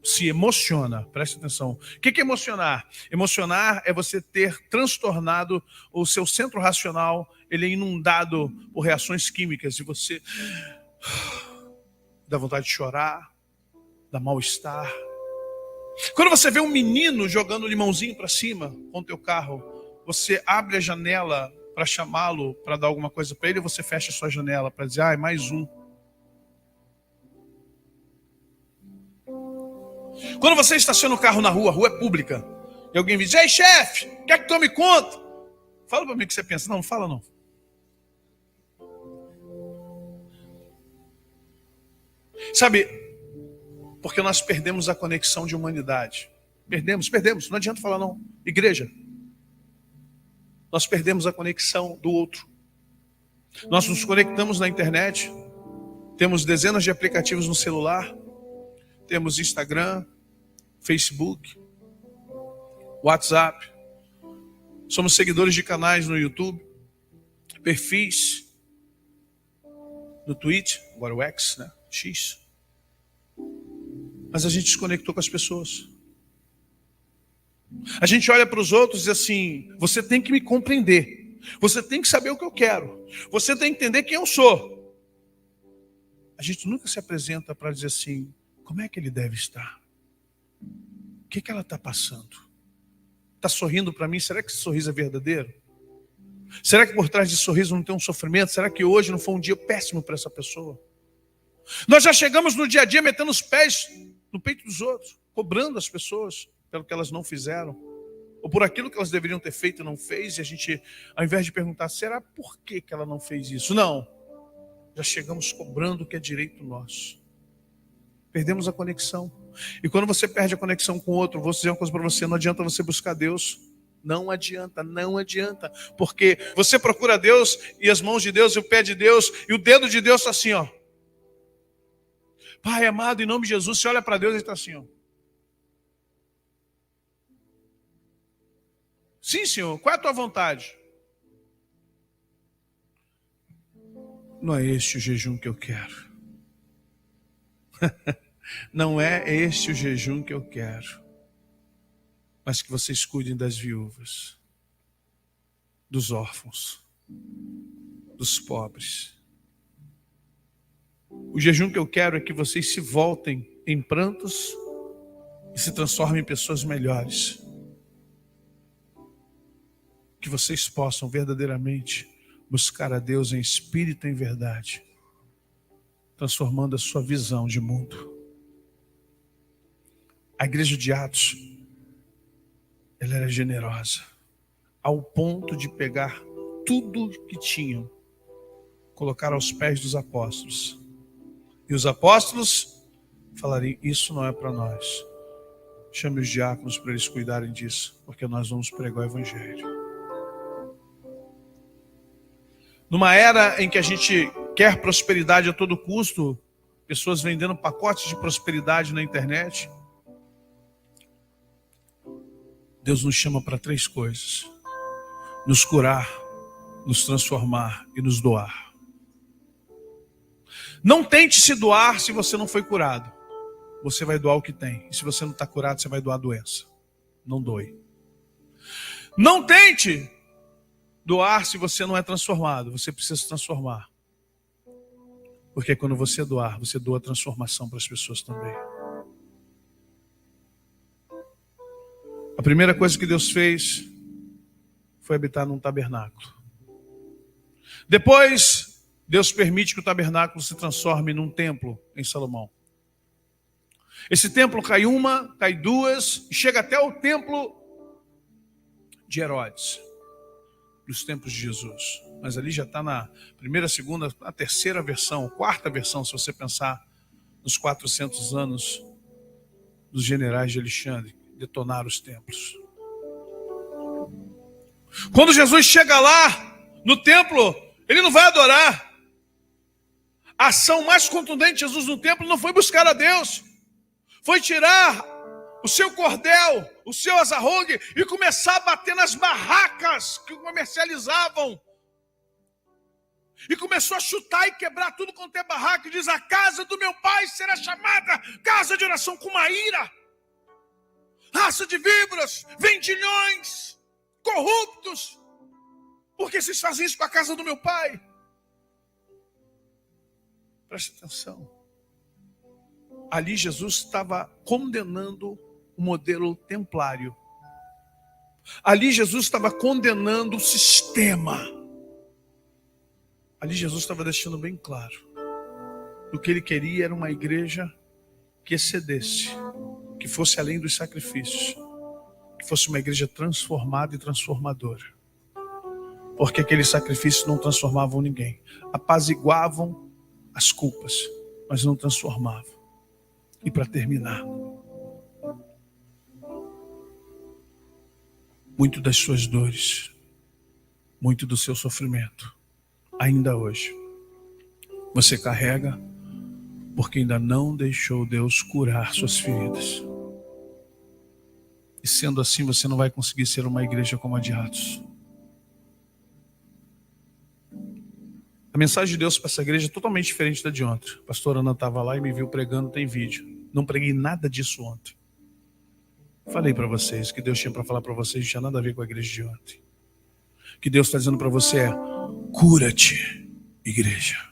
Se emociona, preste atenção. O que é emocionar? Emocionar é você ter transtornado o seu centro racional, ele é inundado por reações químicas e você dá vontade de chorar, dá mal-estar. Quando você vê um menino jogando limãozinho para cima com o teu carro, você abre a janela para chamá-lo, para dar alguma coisa para ele, ou você fecha a sua janela para dizer: é mais um. Quando você estaciona o carro na rua, a rua é pública, e alguém diz: ei, chefe, quer que tome conta? Fala para mim o que você pensa. Não, não fala não. Sabe, porque nós perdemos a conexão de humanidade. Perdemos, não adianta falar não. Igreja, nós perdemos a conexão do outro. Nós nos conectamos na internet, temos dezenas de aplicativos no celular, temos Instagram, Facebook, WhatsApp, somos seguidores de canais no YouTube, perfis no Twitch, agora o X, né? X. Mas a gente desconectou com as pessoas. A gente olha para os outros e diz assim: você tem que me compreender, você tem que saber o que eu quero, você tem que entender quem eu sou. A gente nunca se apresenta para dizer assim: como é que ele deve estar? O que ela está passando? Está sorrindo para mim? Será que esse sorriso é verdadeiro? Será que por trás desse sorriso não tem um sofrimento? Será que hoje não foi um dia péssimo para essa pessoa? Nós já chegamos no dia a dia metendo os pés no peito dos outros, cobrando as pessoas pelo que elas não fizeram, ou por aquilo que elas deveriam ter feito e não fez, e a gente, ao invés de perguntar: será por que ela não fez isso? Não, já chegamos cobrando o que é direito nosso. Perdemos a conexão. E quando você perde a conexão com o outro, vou dizer uma coisa para você: não adianta você buscar Deus. Não adianta, não adianta. Porque você procura Deus, e as mãos de Deus, e o pé de Deus, e o dedo de Deus está assim, ó. Pai amado, em nome de Jesus, você olha para Deus e está assim, ó. Sim, Senhor, qual é a tua vontade? Não é este o jejum que eu quero. Não é este o jejum que eu quero. Mas que vocês cuidem das viúvas, dos órfãos, dos pobres. O jejum que eu quero é que vocês se voltem em prantos e se transformem em pessoas melhores. Que vocês possam verdadeiramente buscar a Deus em espírito e em verdade, transformando a sua visão de mundo. A igreja de Atos, ela era generosa, ao ponto de pegar tudo que tinham, colocar aos pés dos apóstolos. E os apóstolos falariam: isso não é para nós. Chame os diáconos para eles cuidarem disso, porque nós vamos pregar o evangelho. Numa era em que a gente quer prosperidade a todo custo, pessoas vendendo pacotes de prosperidade na internet, Deus nos chama para 3 coisas: nos curar, nos transformar e nos doar. Não tente se doar se você não foi curado. Você vai doar o que tem. E se você não está curado, você vai doar a doença. Não doe. Não tente doar se você não é transformado. Você precisa se transformar. Porque quando você doar, você doa a transformação para as pessoas também. A primeira coisa que Deus fez foi habitar num tabernáculo. Depois, Deus permite que o tabernáculo se transforme num templo em Salomão. Esse templo cai uma, cai duas, e chega até o templo de Herodes, dos templos de Jesus. Mas ali já está na primeira, segunda, na terceira versão, quarta versão, se você pensar nos 400 anos dos generais de Alexandre, detonaram os templos. Quando Jesus chega lá, no templo, ele não vai adorar. A ação mais contundente de Jesus no templo não foi buscar a Deus, foi tirar o seu cordel, o seu azarrogue e começar a bater nas barracas que comercializavam. E começou a chutar e quebrar tudo quanto é barraca. E diz: a casa do meu pai será chamada casa de oração, com uma ira. Raça de víboras, vendilhões, corruptos. Por que vocês fazem isso com a casa do meu pai? Preste atenção. Ali Jesus estava condenando o modelo templário. Ali Jesus estava condenando o sistema. Ali Jesus estava deixando bem claro. O que ele queria era uma igreja que excedesse, que fosse além dos sacrifícios, que fosse uma igreja transformada e transformadora. Porque aqueles sacrifícios não transformavam ninguém. Apaziguavam as culpas, mas não transformavam. E para terminar, muito das suas dores, muito do seu sofrimento, ainda hoje, você carrega porque ainda não deixou Deus curar suas feridas. E sendo assim, você não vai conseguir ser uma igreja como a de Atos. A mensagem de Deus para essa igreja é totalmente diferente da de ontem. A pastora Ana estava lá e me viu pregando, tem vídeo. Não preguei nada disso ontem. Falei para vocês que Deus tinha para falar para vocês, não tinha nada a ver com a igreja de ontem. Que Deus está dizendo para você é: cura-te, igreja.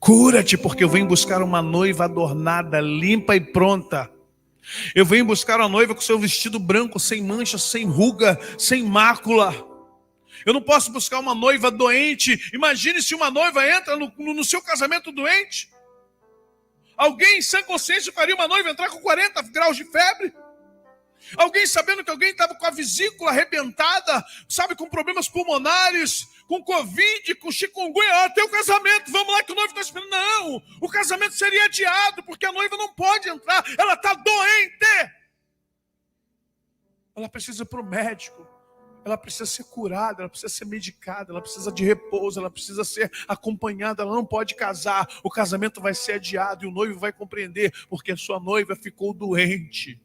Cura-te, porque eu venho buscar uma noiva adornada, limpa e pronta. Eu venho buscar uma noiva com seu vestido branco, sem mancha, sem ruga, sem mácula. Eu não posso buscar uma noiva doente. Imagine se uma noiva entra no seu casamento doente. Alguém em sã consciência faria uma noiva entrar com 40 graus de febre? Alguém sabendo que alguém estava com a vesícula arrebentada, sabe, com problemas pulmonares, com Covid, com chikungunya, tem o casamento, vamos lá que o noivo está esperando. Não, o casamento seria adiado, porque a noiva não pode entrar, ela está doente. Ela precisa ir para o médico, ela precisa ser curada, ela precisa ser medicada, ela precisa de repouso, ela precisa ser acompanhada, ela não pode casar, o casamento vai ser adiado e o noivo vai compreender, porque a sua noiva ficou doente.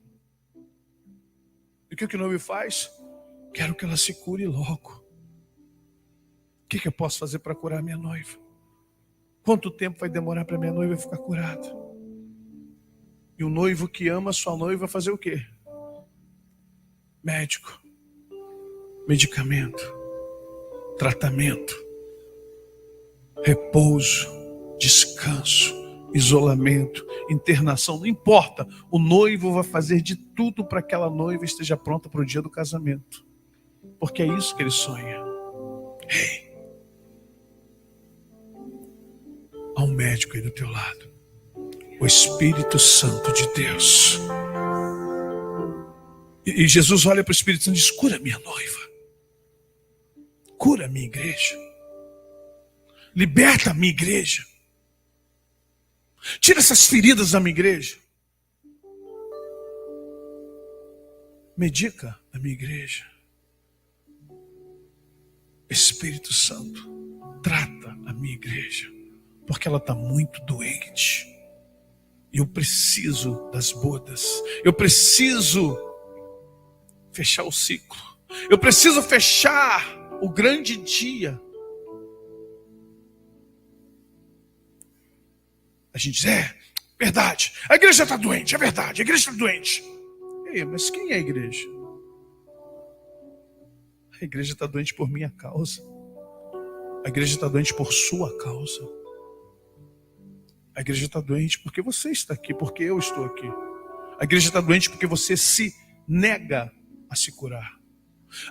E o que o noivo faz? Quero que ela se cure logo. O que eu posso fazer para curar minha noiva? Quanto tempo vai demorar para minha noiva ficar curada? E o noivo que ama a sua noiva vai fazer o quê? Médico, medicamento, tratamento, repouso, descanso, isolamento, internação, não importa. O noivo vai fazer de tudo para que aquela noiva esteja pronta para o dia do casamento. Porque é isso que ele sonha. Ei, há um médico aí do teu lado. O Espírito Santo de Deus. E Jesus olha para o Espírito Santo e diz: cura minha noiva. Cura a minha igreja. Liberta a minha igreja. Tira essas feridas da minha igreja. Medica a minha igreja. Espírito Santo, trata a minha igreja, porque ela está muito doente. E eu preciso das bodas. Eu preciso fechar o ciclo. Eu preciso fechar o grande dia. A gente diz: é verdade, a igreja está doente, é verdade, a igreja está doente. Ei, mas quem é a igreja? A igreja está doente por minha causa. A igreja está doente por sua causa. A igreja está doente porque você está aqui, porque eu estou aqui. A igreja está doente porque você se nega a se curar.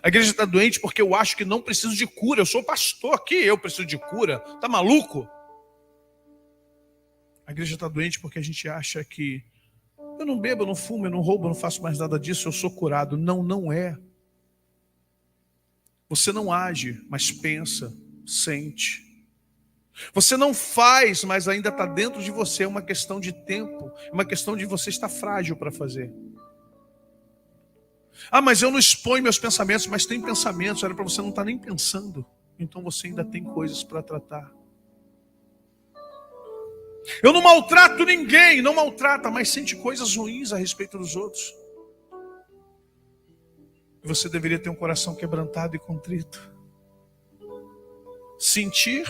A igreja está doente porque eu acho que não preciso de cura. Eu sou pastor aqui, eu preciso de cura. Tá maluco? A igreja está doente porque a gente acha que eu não bebo, eu não fumo, eu não roubo, eu não faço mais nada disso, eu sou curado. Não, não é. Você não age, mas pensa, sente. Você não faz, mas ainda está dentro de você. É uma questão de tempo, é uma questão de você estar frágil para fazer. Ah, mas eu não exponho meus pensamentos, mas tem pensamentos, era para você não estar nem pensando. Então você ainda tem coisas para tratar. Eu não maltrato ninguém, não maltrata, mas sente coisas ruins a respeito dos outros. Você deveria ter um coração quebrantado e contrito. Sentir,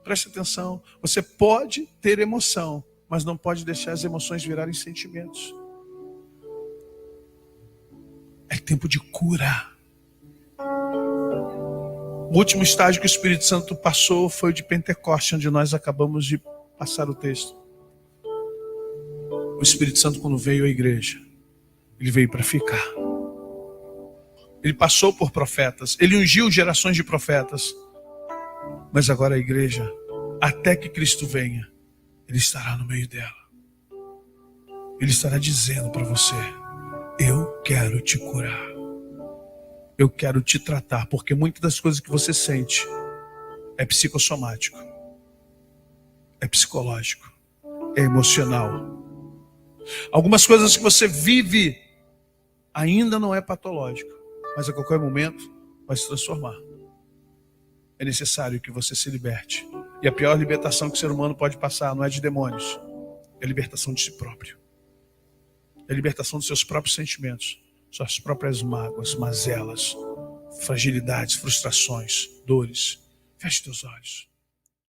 preste atenção, você pode ter emoção, mas não pode deixar as emoções virarem sentimentos. É tempo de cura. O último estágio que o Espírito Santo passou foi o de Pentecoste, onde nós acabamos de passar o texto. O Espírito Santo, quando veio à igreja, ele veio para ficar. Ele passou por profetas, ele ungiu gerações de profetas. Mas agora a igreja, até que Cristo venha, ele estará no meio dela. Ele estará dizendo para você: eu quero te curar. Eu quero te tratar, porque muitas das coisas que você sente é psicossomático, é psicológico, é emocional. Algumas coisas que você vive ainda não é patológico, mas a qualquer momento vai se transformar. É necessário que você se liberte. E a pior libertação que o ser humano pode passar não é de demônios, é a libertação de si próprio. É a libertação dos seus próprios sentimentos, suas próprias mágoas, mazelas, fragilidades, frustrações, dores. Feche teus olhos.